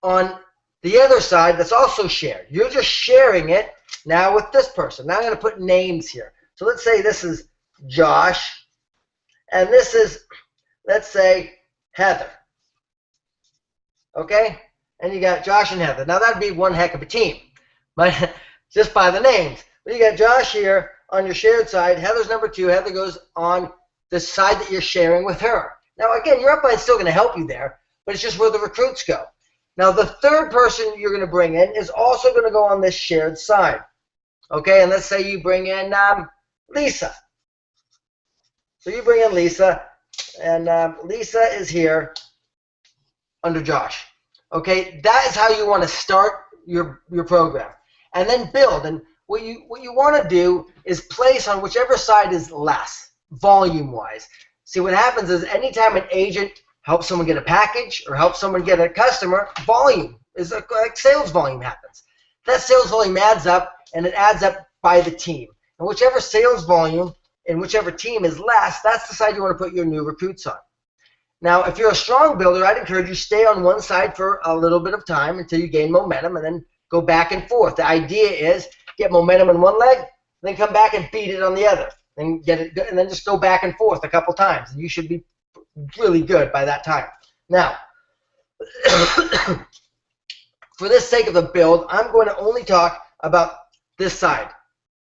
on the other side that's also shared. You're just sharing it now with this person. Now I'm going to put names here. So let's say this is Josh, and this is, let's say, Heather. Okay? And you got Josh and Heather. Now that'd be one heck of a team, but just by the names. But you got Josh here on your shared side. Heather's number 2. Heather goes on the side that you're sharing with her. Now again, your upline's still going to help you there, but it's just where the recruits go. Now the third person you're going to bring in is also going to go on this shared side. Okay, and let's say you bring in Lisa. So you bring in Lisa, and Lisa is here under Josh. Okay, that is how you want to start your program, and then build. And what you want to do is place on whichever side is less volume-wise. See, what happens is anytime an agent helps someone get a package or helps someone get a customer, volume is like sales volume happens. That sales volume adds up, and it adds up by the team. And whichever sales volume in whichever team is less, that's the side you want to put your new recruits on. Now, if you're a strong builder, I'd encourage you to stay on one side for a little bit of time until you gain momentum and then go back and forth. The idea is get momentum in one leg, then come back and beat it on the other. Then get it, and then just go back and forth a couple times. And you should be really good by that time. Now, for the sake of the build, I'm going to only talk about this side.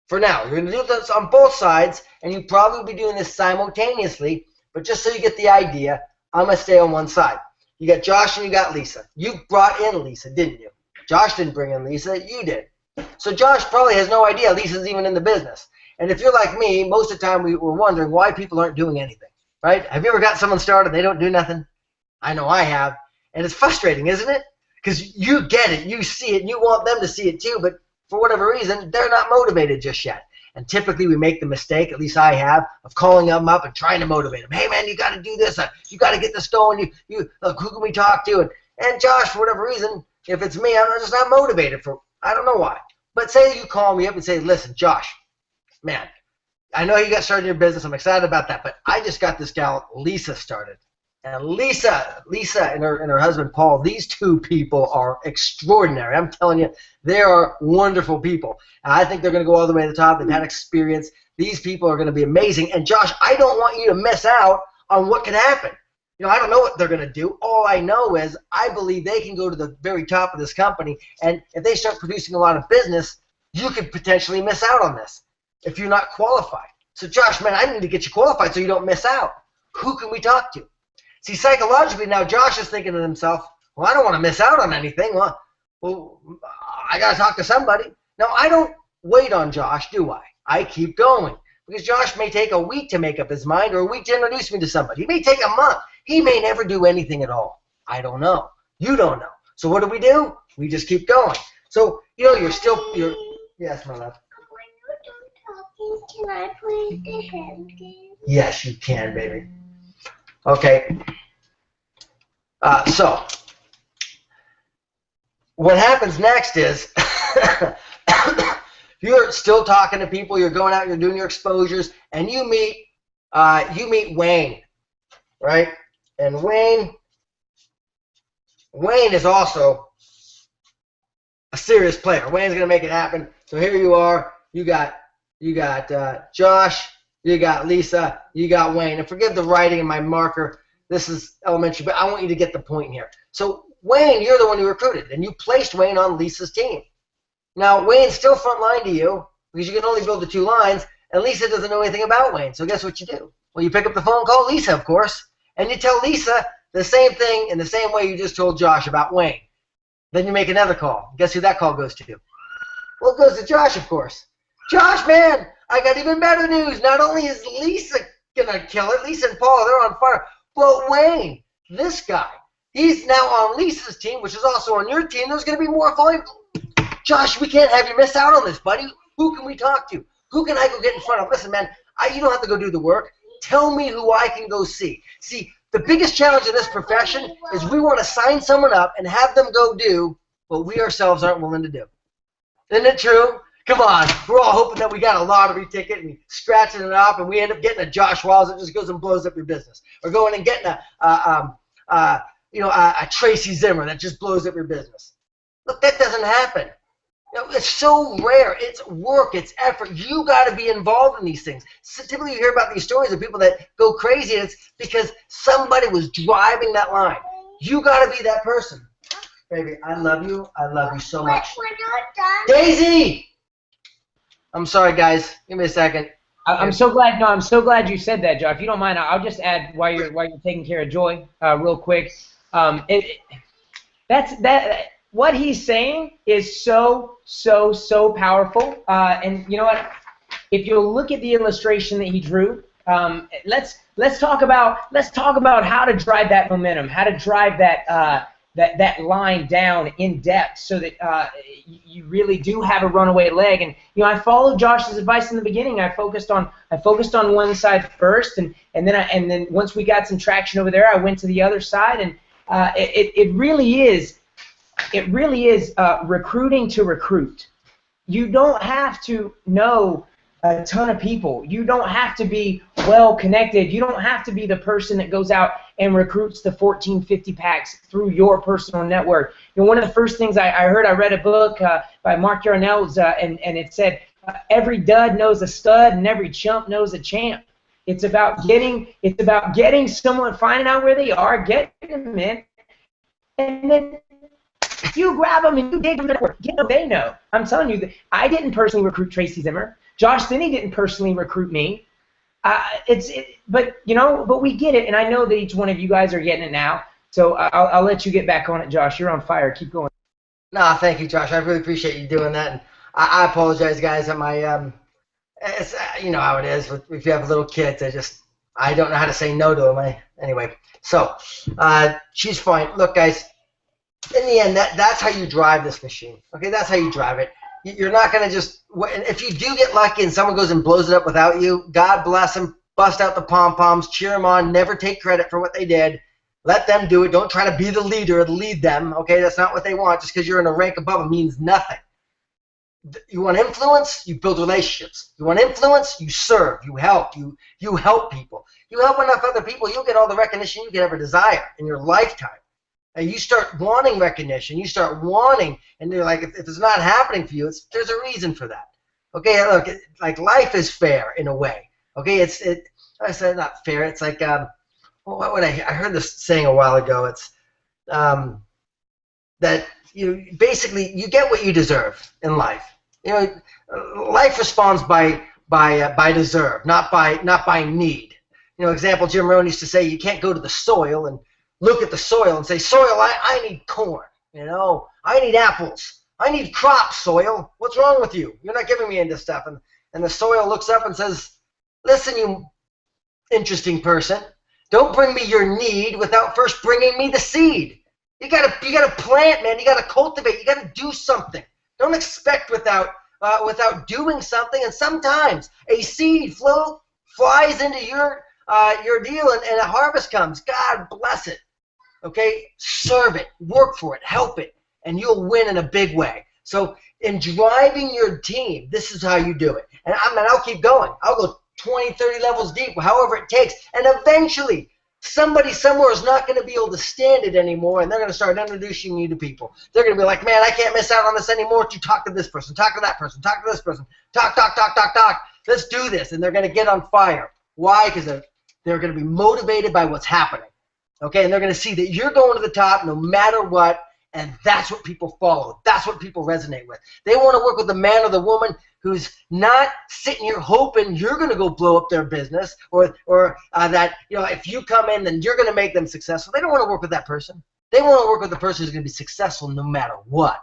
For now, you're going to do this on both sides, and you probably will be doing this simultaneously, but just so you get the idea, I'm going to stay on one side. You got Josh and you got Lisa. You brought in Lisa, didn't you? Josh didn't bring in Lisa, you did. So Josh probably has no idea Lisa's even in the business. And if you're like me, most of the time we're wondering why people aren't doing anything, right? Have you ever got someone started and they don't do nothing? I know I have. And it's frustrating, isn't it? Because you get it, you see it, and you want them to see it too, but for whatever reason, they're not motivated just yet. And typically we make the mistake, at least I have, of calling them up and trying to motivate them. Hey man, you got to do this. You got to get this going. Look, who can we talk to? And Josh, for whatever reason, if it's me, I'm just not motivated for, I don't know why. But say you call me up and say, listen, Josh, man, I know you got started in your business. I'm excited about that, but I just got this gal, Lisa, started. And Lisa and her husband Paul, these two people are extraordinary. I'm telling you, they are wonderful people. And I think they're going to go all the way to the top. They've had experience. These people are going to be amazing. And Josh, I don't want you to miss out on what could happen. You know, I don't know what they're going to do. All I know is I believe they can go to the very top of this company. And if they start producing a lot of business, you could potentially miss out on this if you're not qualified. So Josh, man, I need to get you qualified so you don't miss out. Who can we talk to? See, psychologically now Josh is thinking to himself, well, I don't want to miss out on anything. Well, I got to talk to somebody. Now, I don't wait on Josh, do I? I keep going. Because Josh may take a week to make up his mind or a week to introduce me to somebody. He may take a month. He may never do anything at all. I don't know. You don't know. So what do? We just keep going. So, you know, you're yes, my love.
When you're done talking, can I play the hand game?
Yes, you can, baby. Okay. So what happens next is you're still talking to people, you're going out, you're doing your exposures, and you meet Wayne, right? And Wayne is also a serious player. Wayne's gonna make it happen. So here you are. You got Josh. You got Lisa, you got Wayne. And forgive the writing in my marker. This is elementary, but I want you to get the point here. So Wayne, you're the one who recruited, and you placed Wayne on Lisa's team. Now, Wayne's still front line to you because you can only build the 2 lines, and Lisa doesn't know anything about Wayne. So guess what you do? Well, you pick up the phone, call Lisa, of course, and you tell Lisa the same thing in the same way you just told Josh about Wayne. Then you make another call. Guess who that call goes to? Well, it goes to Josh, of course. Josh, man, I got even better news. Not only is Lisa going to kill it, Lisa and Paul, they're on fire, but Wayne, this guy, he's now on Lisa's team, which is also on your team. There's going to be more volume. Josh, we can't have you miss out on this, buddy. Who can we talk to? Who can I go get in front of? Listen, man, you don't have to go do the work. Tell me who I can go see. See, the biggest challenge in this profession is we want to sign someone up and have them go do what we ourselves aren't willing to do. Isn't it true? Come on, we're all hoping that we got a lottery ticket and scratching it off, and we end up getting a Josh Wyles that just goes and blows up your business, or going and getting a Tracy Zimmer that just blows up your business. Look, that doesn't happen. You know, it's so rare. It's work. It's effort. You got to be involved in these things. So typically, you hear about these stories of people that go crazy, and it's because somebody was driving that line. You got to be that person, baby. I love you. I love you so much.
When you're done.
Daisy. I'm sorry, guys. Give me a second.
I'm so glad. No, I'm so glad you said that, Joe. If you don't mind, I'll just add while you're taking care of Joy, real quick. What he's saying is so powerful. And you know what? If you'll look at the illustration that he drew, let's talk about how to drive that momentum, how to drive that line down in depth so that you really do have a runaway leg. And you know, I followed Josh's advice in the beginning. I focused on one side first, and then once we got some traction over there, I went to the other side, and it really is recruiting to recruit. You don't have to know a ton of people. You don't have to be well connected. You don't have to be the person that goes out and recruits the 1450 packs through your personal network. You know, one of the first things I read a book by Mark Yarnell's, and it said, every dud knows a stud and every chump knows a champ. It's about getting someone, finding out where they are, getting them in, and then you grab them and you dig them. Get what they know. I'm telling you, I didn't personally recruit Tracy Zimmer. Josh Finney didn't personally recruit me. But we get it, and I know that each one of you guys are getting it now. So I'll let you get back on it, Josh. You're on fire. Keep going.
No, thank you, Josh. I really appreciate you doing that. And I apologize, guys, that my it's you know how it is. If you have little kids, I don't know how to say no to them. Anyway, so she's fine. Look, guys, in the end, that's how you drive this machine. Okay, that's how you drive it. You're not going to just – if you do get lucky and someone goes and blows it up without you, God bless them. Bust out the pom-poms. Cheer them on. Never take credit for what they did. Let them do it. Don't try to be the leader or lead them. Okay, that's not what they want. Just because you're in a rank above them means nothing. You want influence, you build relationships. You want influence, you serve, you help, you help people. You help enough other people, you'll get all the recognition you could ever desire in your lifetime. And you start wanting recognition, you start wanting, and you're like, if it's not happening for you, there's a reason for that. Okay, look, like life is fair in a way. Okay, I said not fair. It's like, what would I heard this saying a while ago. It's that you basically you get what you deserve in life. You know, life responds by deserve, not by need. You know, example, Jim Rohn used to say you can't go to the soil and look at the soil and say, soil, I need corn. You know, I need apples. I need crops, soil. What's wrong with you? You're not giving me any of this stuff. And the soil looks up and says, listen, you interesting person, don't bring me your need without first bringing me the seed. You gotta plant, man. You gotta cultivate. You gotta do something. Don't expect without doing something. And sometimes a seed flies into your deal, and a harvest comes. God bless it. Okay, serve it, work for it, help it, and you'll win in a big way. So in driving your team, this is how you do it. And I'll keep going. I'll go 20, 30 levels deep, however it takes. And eventually, somebody somewhere is not going to be able to stand it anymore, and they're going to start introducing you to people. They're going to be like, man, I can't miss out on this anymore. You talk to this person, talk to that person, talk to this person, talk. Let's do this. And they're going to get on fire. Why? Because they're going to be motivated by what's happening. Okay, and they're going to see that you're going to the top no matter what, and that's what people follow. That's what people resonate with. They want to work with the man or the woman who's not sitting here hoping you're going to go blow up their business or that, you know, if you come in, then you're going to make them successful. They don't want to work with that person. They want to work with the person who's going to be successful no matter what.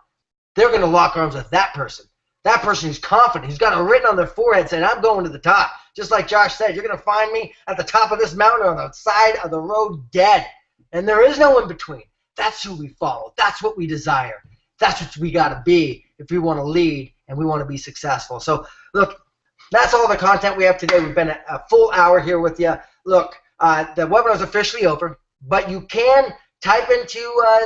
They're going to lock arms with that person. That person who's confident, who's got it written on their forehead saying, I'm going to the top. Just like Josh said, you're going to find me at the top of this mountain or on the side of the road dead. And there is no in between. That's who we follow. That's what we desire. That's what we got to be if we want to lead and we want to be successful. So, look, that's all the content we have today. We've been a full hour here with you. Look, the webinar is officially over, but you can type into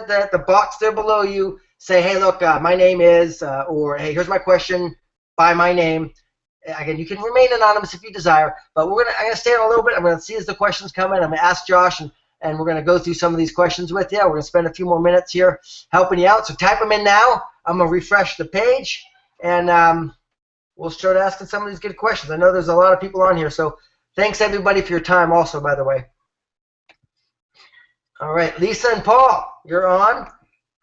the box there below you, say, hey, look, my name is, or hey, here's my question by my name. Again, you can remain anonymous if you desire, but I'm going to stay on a little bit. I'm going to see as the questions come in. I'm going to ask Josh, and we're going to go through some of these questions with you. We're going to spend a few more minutes here helping you out. So type them in now. I'm going to refresh the page, and we'll start asking some of these good questions. I know there's a lot of people on here, so thanks, everybody, for your time also, by the way. All right, Lisa and Paul, you're on.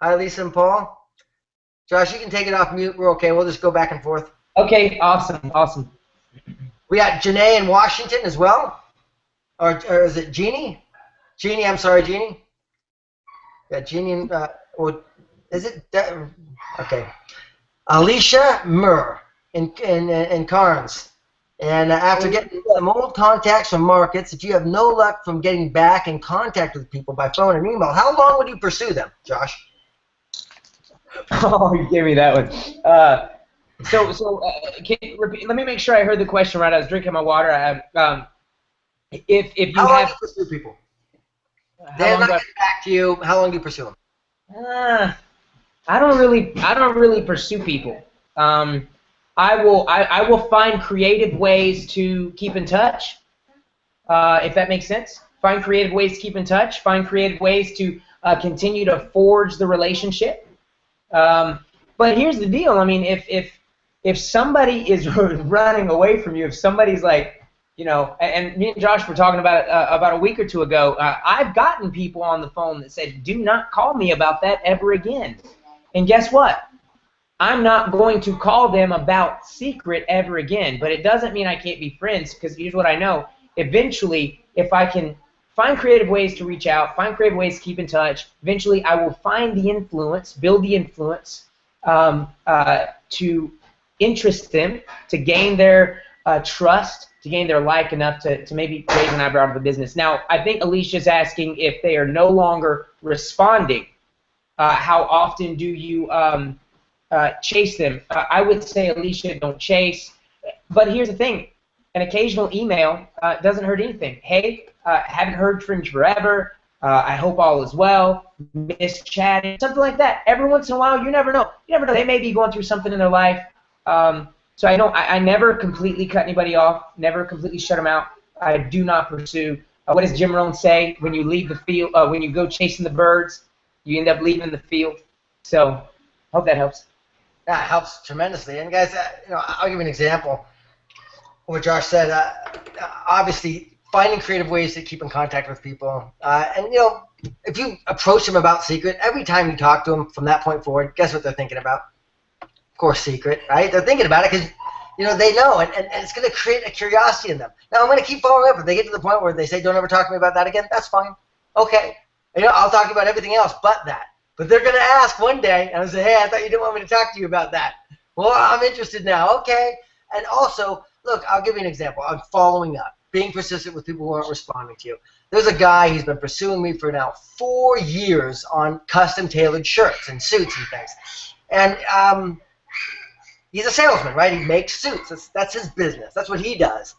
Hi, Lisa and Paul. Josh, you can take it off mute. We're okay. We'll just go back and forth.
Okay, awesome.
We got Janae in Washington as well. Or is it Jeannie? Jeannie, I'm sorry, Jeannie. Yeah, Jeannie. Or is it? Okay. Alicia Murr in Carnes. And after getting some old contacts from markets, if you have no luck from getting back in contact with people by phone and email, how long would you pursue them, Josh?
Oh, you gave me that one. Can you repeat, let me make sure I heard the question right. I was drinking my water. If you
how long
have,
do you pursue people? They're not getting back to you. How long do you pursue them?
I don't really pursue people. I will find creative ways to keep in touch. If that makes sense. Find creative ways to keep in touch. Find creative ways to continue to forge the relationship. But here's the deal. I mean, if somebody is running away from you, if somebody's like, you know, and me and Josh were talking about it about a week or two ago, I've gotten people on the phone that said, do not call me about that ever again. And guess what? I'm not going to call them about secret ever again. But it doesn't mean I can't be friends, because here's what I know. Eventually, if I can find creative ways to reach out, find creative ways to keep in touch, eventually I will find the influence, build the influence to interest them, to gain their trust, to gain their like enough to maybe raise an eyebrow to the business. Now, I think Alicia's asking if they are no longer responding, how often do you chase them? I would say, Alicia, don't chase. But here's the thing. An occasional email doesn't hurt anything. Hey, haven't heard from you forever. I hope all is well. Miss chatting, something like that. Every once in a while, you never know. You never know. They may be going through something in their life. So I never completely cut anybody off, never completely shut them out. I do not pursue. What does Jim Rohn say? When you leave the field, when you go chasing the birds, you end up leaving the field. So, hope that helps.
Yeah, it helps tremendously. And guys, I'll give you an example. What Josh said. Obviously, finding creative ways to keep in contact with people, and if you approach them about secret, every time you talk to them from that point forward, guess what they're thinking about? Of course, secret, right? They're thinking about it because they know, and it's going to create a curiosity in them. Now, I'm going to keep following up. If they get to the point where they say, "Don't ever talk to me about that again," that's fine. Okay, I'll talk about everything else but that. But they're going to ask one day, and I'll say, "Hey, I thought you didn't want me to talk to you about that." Well, I'm interested now. Okay, and also, look, I'll give you an example. I'm following up, being persistent with people who aren't responding to you. There's a guy who's been pursuing me for now 4 years on custom-tailored shirts and suits and things, and he's a salesman, right? He makes suits. That's his business. That's what he does.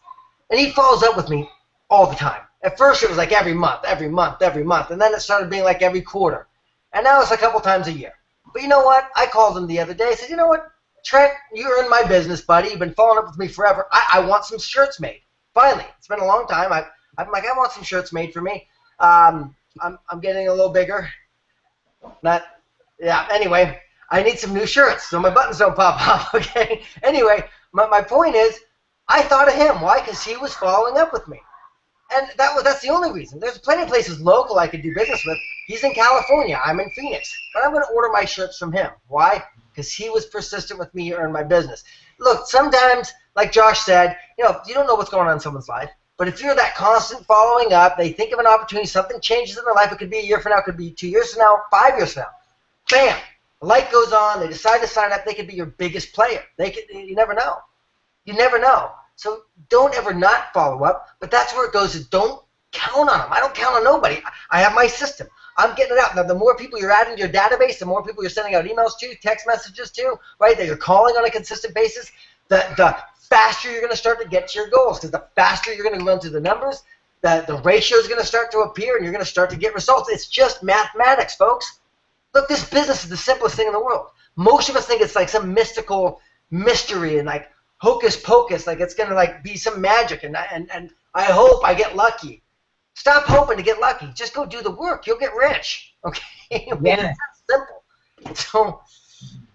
And he follows up with me all the time. At first, it was like every month, and then it started being like every quarter. And now it's a couple times a year. But you know what? I called him the other day. I said, "You know what, Trent, you're in my business, buddy. You've been following up with me forever. I want some shirts made. Finally. It's been a long time. I'm like, I want some shirts made for me. I'm getting a little bigger. Anyway, I need some new shirts so my buttons don't pop up, okay? Anyway, my point is, I thought of him. Why? Because he was following up with me. And that's the only reason. There's plenty of places local I could do business with. He's in California. I'm in Phoenix. But I'm going to order my shirts from him. Why? Because he was persistent with me in my business. Look, sometimes, like Josh said, you don't know what's going on in someone's life. But if you're that constant following up, they think of an opportunity, something changes in their life. It could be a year from now. It could be 2 years from now, 5 years from now. Bam! The light goes on. They decide to sign up. They could be your biggest player. You never know. You never know. So don't ever not follow up. But that's where it goes is don't count on them. I don't count on nobody. I have my system. I'm getting it out. Now, the more people you're adding to your database, the more people you're sending out emails to, text messages to, right, that you're calling on a consistent basis, the faster you're going to start to get to your goals. Because the faster you're going to run through the numbers, the ratio is going to start to appear, and you're going to start to get results. It's just mathematics, folks. Look, this business is the simplest thing in the world. Most of us think it's like some mystical mystery and like hocus pocus, like it's going to like be some magic, and I hope I get lucky. Stop hoping to get lucky. Just go do the work. You'll get rich. Okay?
Yeah.
It's simple. So,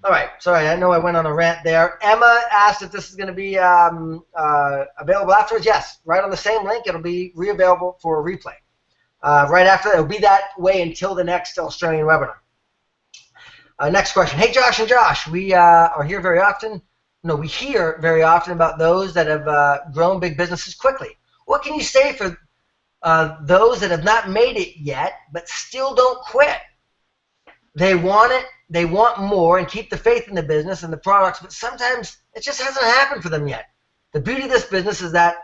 all right. Sorry, I know I went on a rant there. Emma asked if this is going to be available afterwards. Yes. Right on the same link. It'll be re-available for a replay. Right after that. It'll be that way until the next Australian webinar. Next question. Hey, Josh and Josh. We are here very often. No, we hear very often about those that have grown big businesses quickly. What can you say for those that have not made it yet but still don't quit? They want it, they want more, and keep the faith in the business and the products, but sometimes it just hasn't happened for them yet. The beauty of this business is that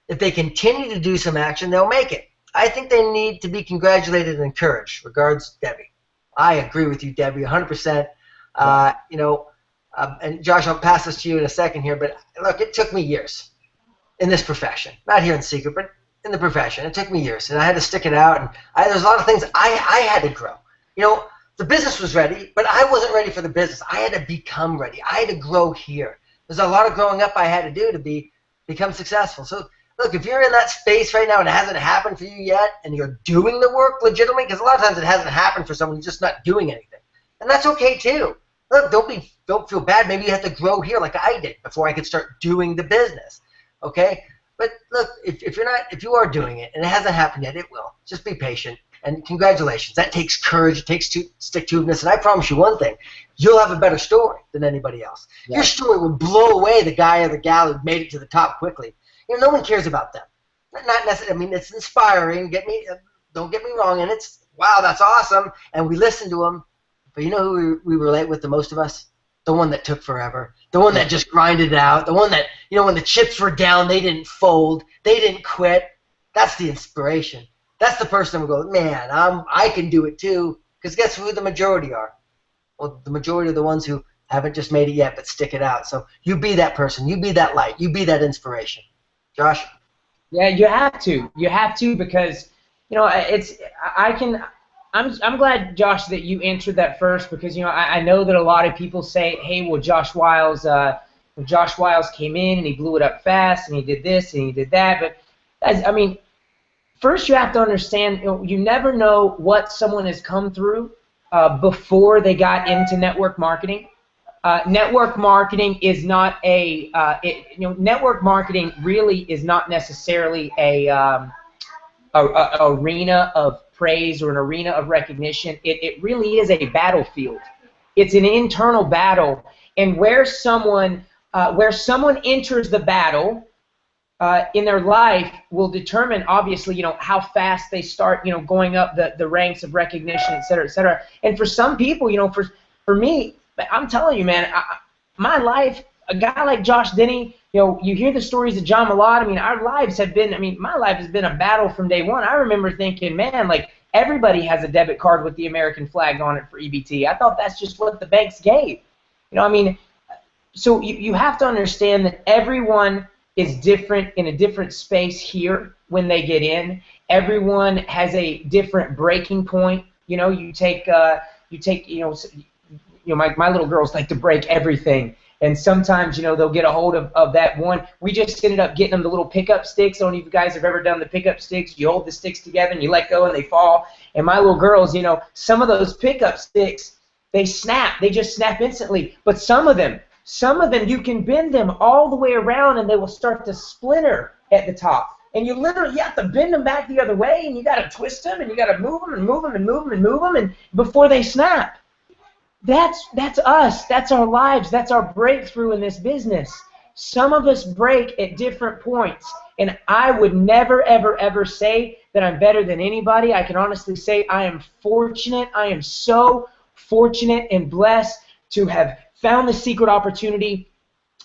if they continue to do some action, they'll make it. I think they need to be congratulated and encouraged. Regards, Debbie. I agree with you, Debbie, 100%. And Josh, I'll pass this to you in a second here, but look, it took me years in this profession. Not here in secret, but in the profession. It took me years, and I had to stick it out, and there's a lot of things I had to grow. The business was ready, but I wasn't ready for the business. I had to become ready. I had to grow here. There's a lot of growing up I had to do to become successful. So, look, if you're in that space right now and it hasn't happened for you yet, and you're doing the work legitimately, because a lot of times it hasn't happened for someone who's just not doing anything, and that's okay too. Look, don't feel bad. Maybe you have to grow here like I did before I could start doing the business. Okay? But look, if you are doing it and it hasn't happened yet, it will. Just be patient. And congratulations. That takes courage. It takes stick-to-itiveness. And I promise you one thing. You'll have a better story than anybody else. Yeah. Your story will blow away the guy or the gal who made it to the top quickly. No one cares about them. Not necessarily. I mean, it's inspiring. Don't get me wrong. And it's, wow, that's awesome. And we listen to them. But you know who we relate with the most of us? The one that took forever. The one that just grinded it out. The one that, when the chips were down, they didn't fold. They didn't quit. That's the inspiration. That's the person who goes, man, I can do it too. Because guess who the majority are? Well, the majority are the ones who haven't just made it yet, but stick it out. So you be that person. You be that light. You be that inspiration. Josh?
Yeah, you have to. You have to because, I'm glad, Josh, that you answered that first because, I know that a lot of people say, hey, well, Josh Wyles, when Josh Wyles came in and he blew it up fast and he did this and he did that. But guys, I mean, first you have to understand, you never know what someone has come through before they got into network marketing. Network marketing is not network marketing really is not necessarily a arena of praise or an arena of recognition. It really is a battlefield. It's an internal battle, and where someone enters the battle in their life will determine, obviously, how fast they start, going up the ranks of recognition, et cetera, et cetera. And for some people, for me, I'm telling you, man, my life, a guy like Josh Denne, you hear the stories of John Malott. I mean, our lives have been, my life has been a battle from day one. I remember thinking, man, like, everybody has a debit card with the American flag on it for EBT. I thought that's just what the banks gave. So you have to understand that everyone is different in a different space here when they get in. Everyone has a different breaking point. My little girls like to break everything. And sometimes, they'll get a hold of that one. We just ended up getting them the little pickup sticks. I don't know if you guys have ever done the pickup sticks. You hold the sticks together and you let go and they fall. And my little girls, some of those pickup sticks, they snap. They just snap instantly. But some of them, you can bend them all the way around and they will start to splinter at the top. And you have to bend them back the other way, and you got to twist them, and you got to move them and move them and move them and move them and before they snap. That's us. That's our lives. That's our breakthrough in this business. Some of us break at different points, and I would never, ever, ever say that I'm better than anybody. I can honestly say I am fortunate. I am so fortunate and blessed to have found the secret opportunity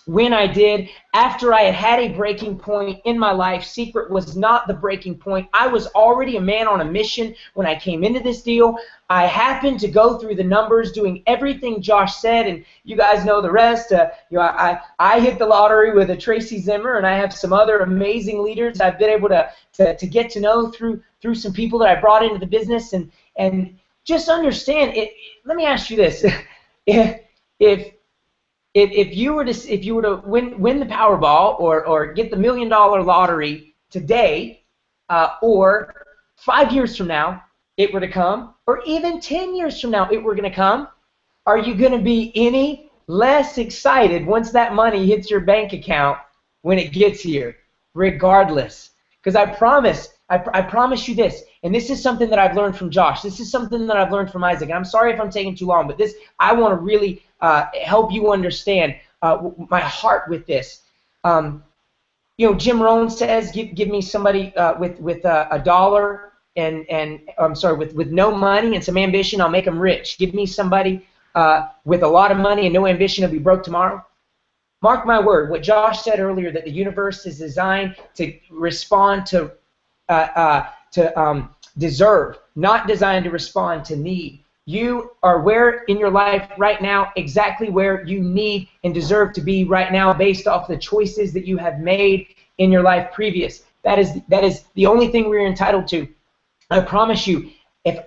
when I did, after I had a breaking point in my life. Secret was not the breaking point. I was already a man on a mission when I came into this deal. I happened to go through the numbers, doing everything Josh said, and you guys know the rest. I hit the lottery with a Tracy Zimmer, and I have some other amazing leaders I've been able to get to know through some people that I brought into the business, and just understand it. Let me ask you this: If you were to win the Powerball or get the $1 million lottery today, or 5 years from now it were to come, or even 10 years from now it were going to come, are you going to be any less excited once that money hits your bank account when it gets here? Regardless, because I promise you this, and this is something that I've learned from Josh. This is something that I've learned from Isaac. And I'm sorry if I'm taking too long, but I want to really help you understand my heart with this. Jim Rohn says, give me somebody with a dollar and I'm sorry, with no money and some ambition, I'll make them rich. Give me somebody with a lot of money and no ambition, will be broke tomorrow. Mark my word, what Josh said earlier, that the universe is designed to respond to deserve, not designed to respond to need. You are where in your life right now, exactly where you need and deserve to be right now, based off the choices that you have made in your life previous. That is the only thing we're entitled to. I promise you, if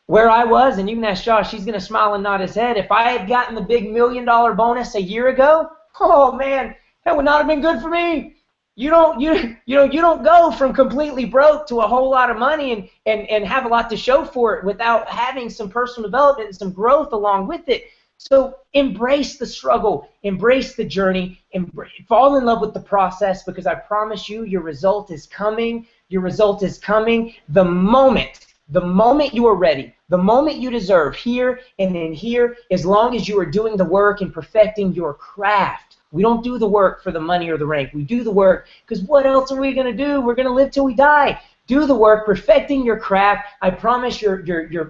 where I was, and you can ask Josh, he's going to smile and nod his head, if I had gotten the big $1 million bonus a year ago, oh man, that would not have been good for me. You don't go from completely broke to a whole lot of money and have a lot to show for it without having some personal development and some growth along with it. So embrace the struggle, embrace the journey, fall in love with the process, because I promise you, your result is coming. Your result is coming the moment you are ready, the moment you deserve, here and in here, as long as you are doing the work and perfecting your craft. We don't do the work for the money or the rank. We do the work because what else are we going to do? We're going to live till we die. Do the work, perfecting your craft. I promise your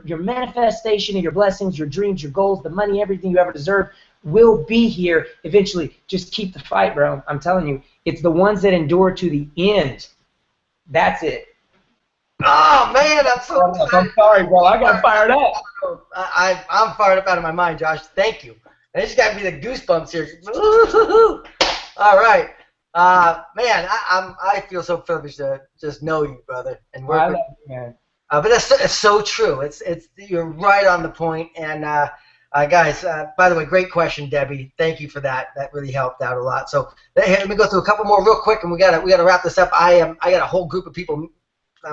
manifestation of your blessings, your dreams, your goals, the money, everything you ever deserve will be here eventually. Just keep the fight, bro. I'm telling you, it's the ones that endure to the end. That's it.
Oh man, I'm so excited.
I'm sorry, bro. I got fired up.
I'm fired up out of my mind, Josh. Thank you. I just got me the goosebumps here. All right, man. I feel so privileged to just know you, brother, and work with you,
man.
But it's so true. You're right on the point, and Guys, by the way, great question, Debbie. Thank you for that. That really helped out a lot. So let me go through a couple more real quick, and we gotta wrap this up. I got a whole group of people.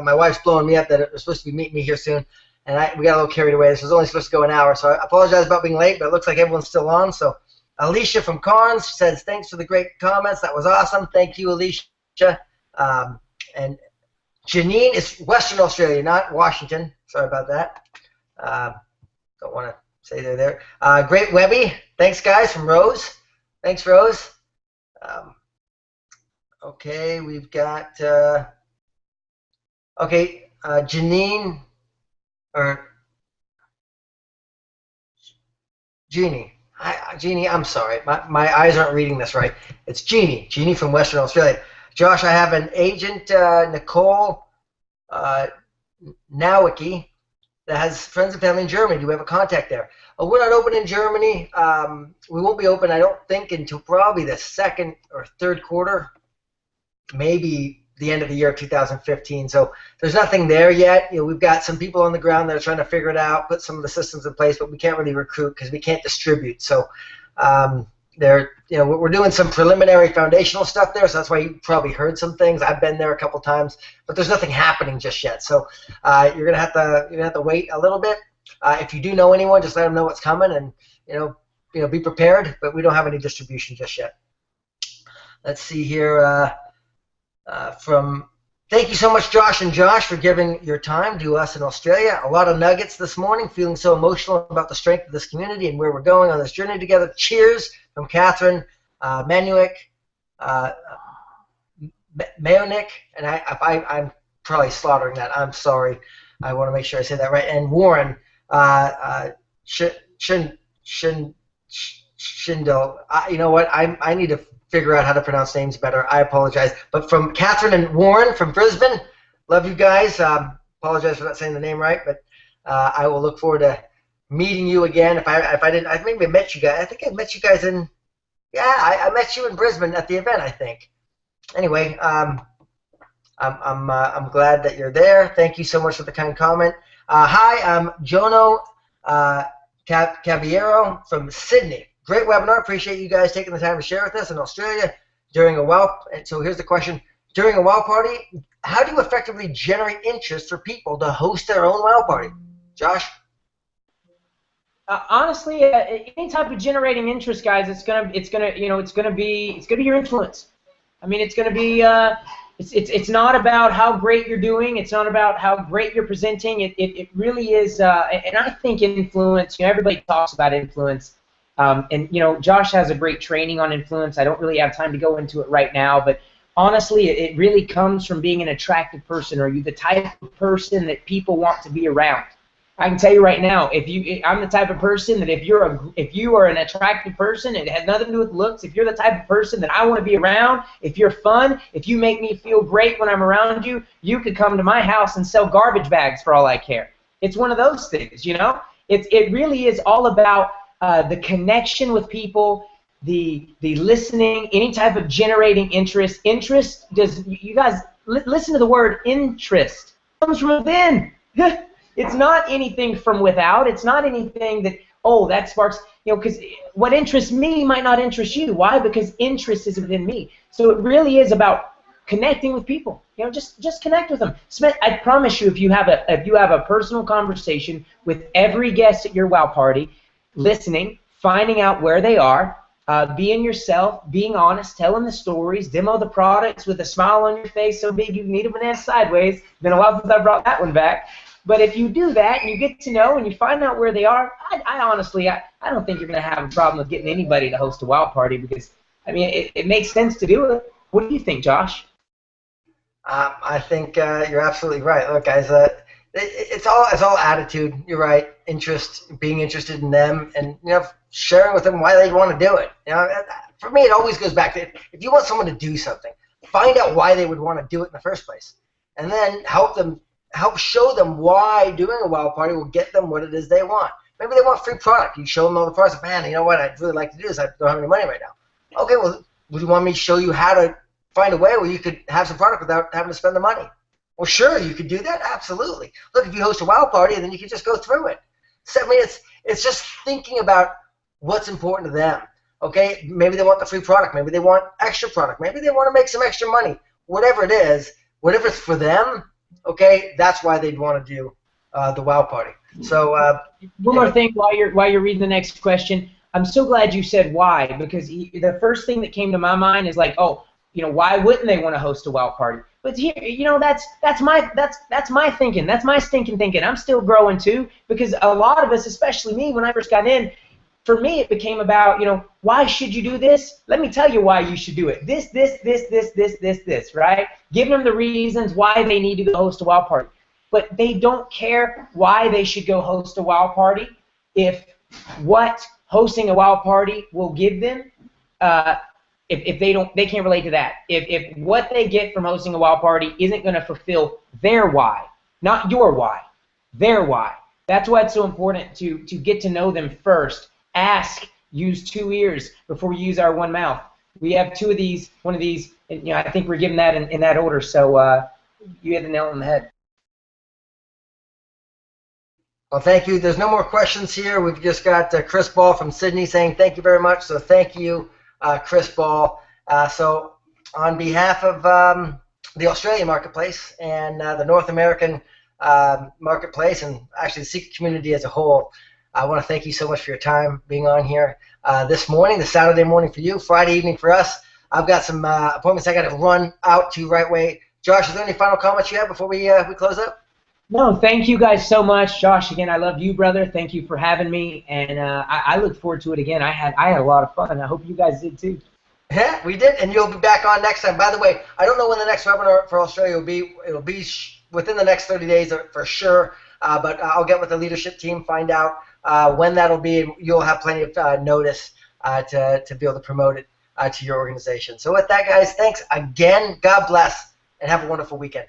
My wife's blowing me up that are supposed to be meeting me here soon, and we got a little carried away. This was only supposed to go an hour, so I apologize about being late, but it looks like everyone's still on. So Alicia from Carnes says, thanks for the great comments. That was awesome. Thank you, Alicia. And Janine is Western Australia, not Washington. Sorry about that. Don't want to say they're there. Great Webby. Thanks, guys, from Rose. Thanks, Rose. Okay, we've got, Janine, or Jeannie. Jeannie, I'm sorry. My eyes aren't reading this right. It's Jeannie. Jeannie from Western Australia. Josh, I have an agent, Nicole Nowicki, that has friends and family in Germany. Do we have a contact there? We're not open in Germany. We won't be open, I don't think, until probably the second or third quarter, maybe the end of the year 2015. So there's nothing there yet. We've got some people on the ground that are trying to figure it out, put some of the systems in place, but we can't really recruit because we can't distribute. So we're doing some preliminary foundational stuff there, so that's why you probably heard some things. I've been there a couple times, but there's nothing happening just yet. So you're gonna have to wait a little bit. If you do know anyone, just let them know what's coming, and be prepared. But we don't have any distribution just yet. Let's see here. Thank you so much, Josh and Josh, for giving your time to us in Australia. A lot of nuggets this morning, feeling so emotional about the strength of this community and where we're going on this journey together. Cheers from Catherine, Manuik, Mayonik, and I'm probably slaughtering that. I'm sorry. I want to make sure I say that right. And Warren, Schindel. You know what? I need to figure out how to pronounce names better. I apologize. But from Catherine and Warren from Brisbane, love you guys. Apologize for not saying the name right, but I will look forward to meeting you again. If I didn't, I maybe met you guys. I think I met you guys in. Yeah, I met you in Brisbane at the event, I think. Anyway, I'm glad that you're there. Thank you so much for the kind comment. Hi, I'm Jono Caballero from Sydney. Great webinar. Appreciate you guys taking the time to share with us in Australia during a WOW. And so here's the question. During a WOW party, how do you effectively generate interest for people to host their own WOW party? Josh?
Honestly, any type of generating interest, guys, it's gonna be your influence. I mean, it's gonna be it's not about how great you're doing. It's not about how great you're presenting. It really is. And I think influence. Everybody talks about influence. And Josh has a great training on influence. I don't really have time to go into it right now, but honestly, it really comes from being an attractive person. Are you the type of person that people want to be around? I can tell you right now, I'm the type of person that if you are an attractive person, it has nothing to do with looks. If you're the type of person that I want to be around, if you're fun, if you make me feel great when I'm around you, you could come to my house and sell garbage bags for all I care. It's one of those things, It really is all about the connection with people, the listening, any type of generating interest. Interest you guys listen to the word interest. It comes from within. It's not anything from without. It's not anything that sparks, because what interests me might not interest you. Why? Because interest is within me. So it really is about connecting with people. Just connect with them. I promise you, if you have a personal conversation with every guest at your WOW party, listening, finding out where they are, being yourself, being honest, telling the stories, demo the products with a smile on your face so big you can eat a banana sideways. It's been a while since I brought that one back. But if you do that and you get to know and you find out where they are, I honestly don't think you're going to have a problem with getting anybody to host a WOW party, because, I mean, it makes sense to do it. What do you think, Josh?
I think you're absolutely right. Look, guys, it's all attitude. You're right. Interest, being interested in them, and sharing with them why they want to do it. For me, it always goes back to if you want someone to do something, find out why they would want to do it in the first place, and then help show them why doing a WOW party will get them what it is they want. Maybe they want free product. You show them all the products. Man, you know what? I'd really like to do this. I don't have any money right now. Okay, well, would you want me to show you how to find a way where you could have some product without having to spend the money? Well, sure, you could do that. Absolutely. Look, if you host a WOW party, then you can just go through it. So, I mean, It's just thinking about what's important to them. Okay, maybe they want the free product, maybe they want extra product, maybe they want to make some extra money. Whatever it is, whatever it's for them, okay, that's why they'd want to do the WOW party. So
one more thing while you're reading the next question. I'm so glad you said why, because the first thing that came to my mind is like, oh, why wouldn't they want to host a WOW party? But here, that's my thinking. That's my stinking thinking. I'm still growing too, because a lot of us, especially me, when I first got in, for me it became about, why should you do this? Let me tell you why you should do it. This, right? Giving them the reasons why they need to go host a WOW party. But they don't care why they should go host a WOW party if what hosting a WOW party will give them, if they can't relate to that. If what they get from hosting a WOW party isn't going to fulfill their why, not your why, their why. That's why it's so important to get to know them first. Ask, use 2 ears before you use our 1 mouth. We have 2 of these, 1 of these, and I think we're giving that in that order. So you hit the nail on the head.
Well, thank you. There's no more questions here. We've just got Chris Ball from Sydney saying thank you very much. So thank you, Chris Ball. So on behalf of the Australian marketplace and the North American marketplace, and actually the Seeker community as a whole, I want to thank you so much for your time being on here this morning, the Saturday morning for you, Friday evening for us. I've got some appointments I got to run out to right away. Josh, is there any final comments you have before we close up?
No, thank you guys so much. Josh, again, I love you, brother. Thank you for having me, and I look forward to it again. I had a lot of fun. I hope you guys did too.
Yeah, we did, and you'll be back on next time. By the way, I don't know when the next webinar for Australia will be. It'll be within the next 30 days for sure, but I'll get with the leadership team, find out when that'll be. You'll have plenty of notice to be able to promote it to your organization. So with that, guys, thanks again. God bless, and have a wonderful weekend.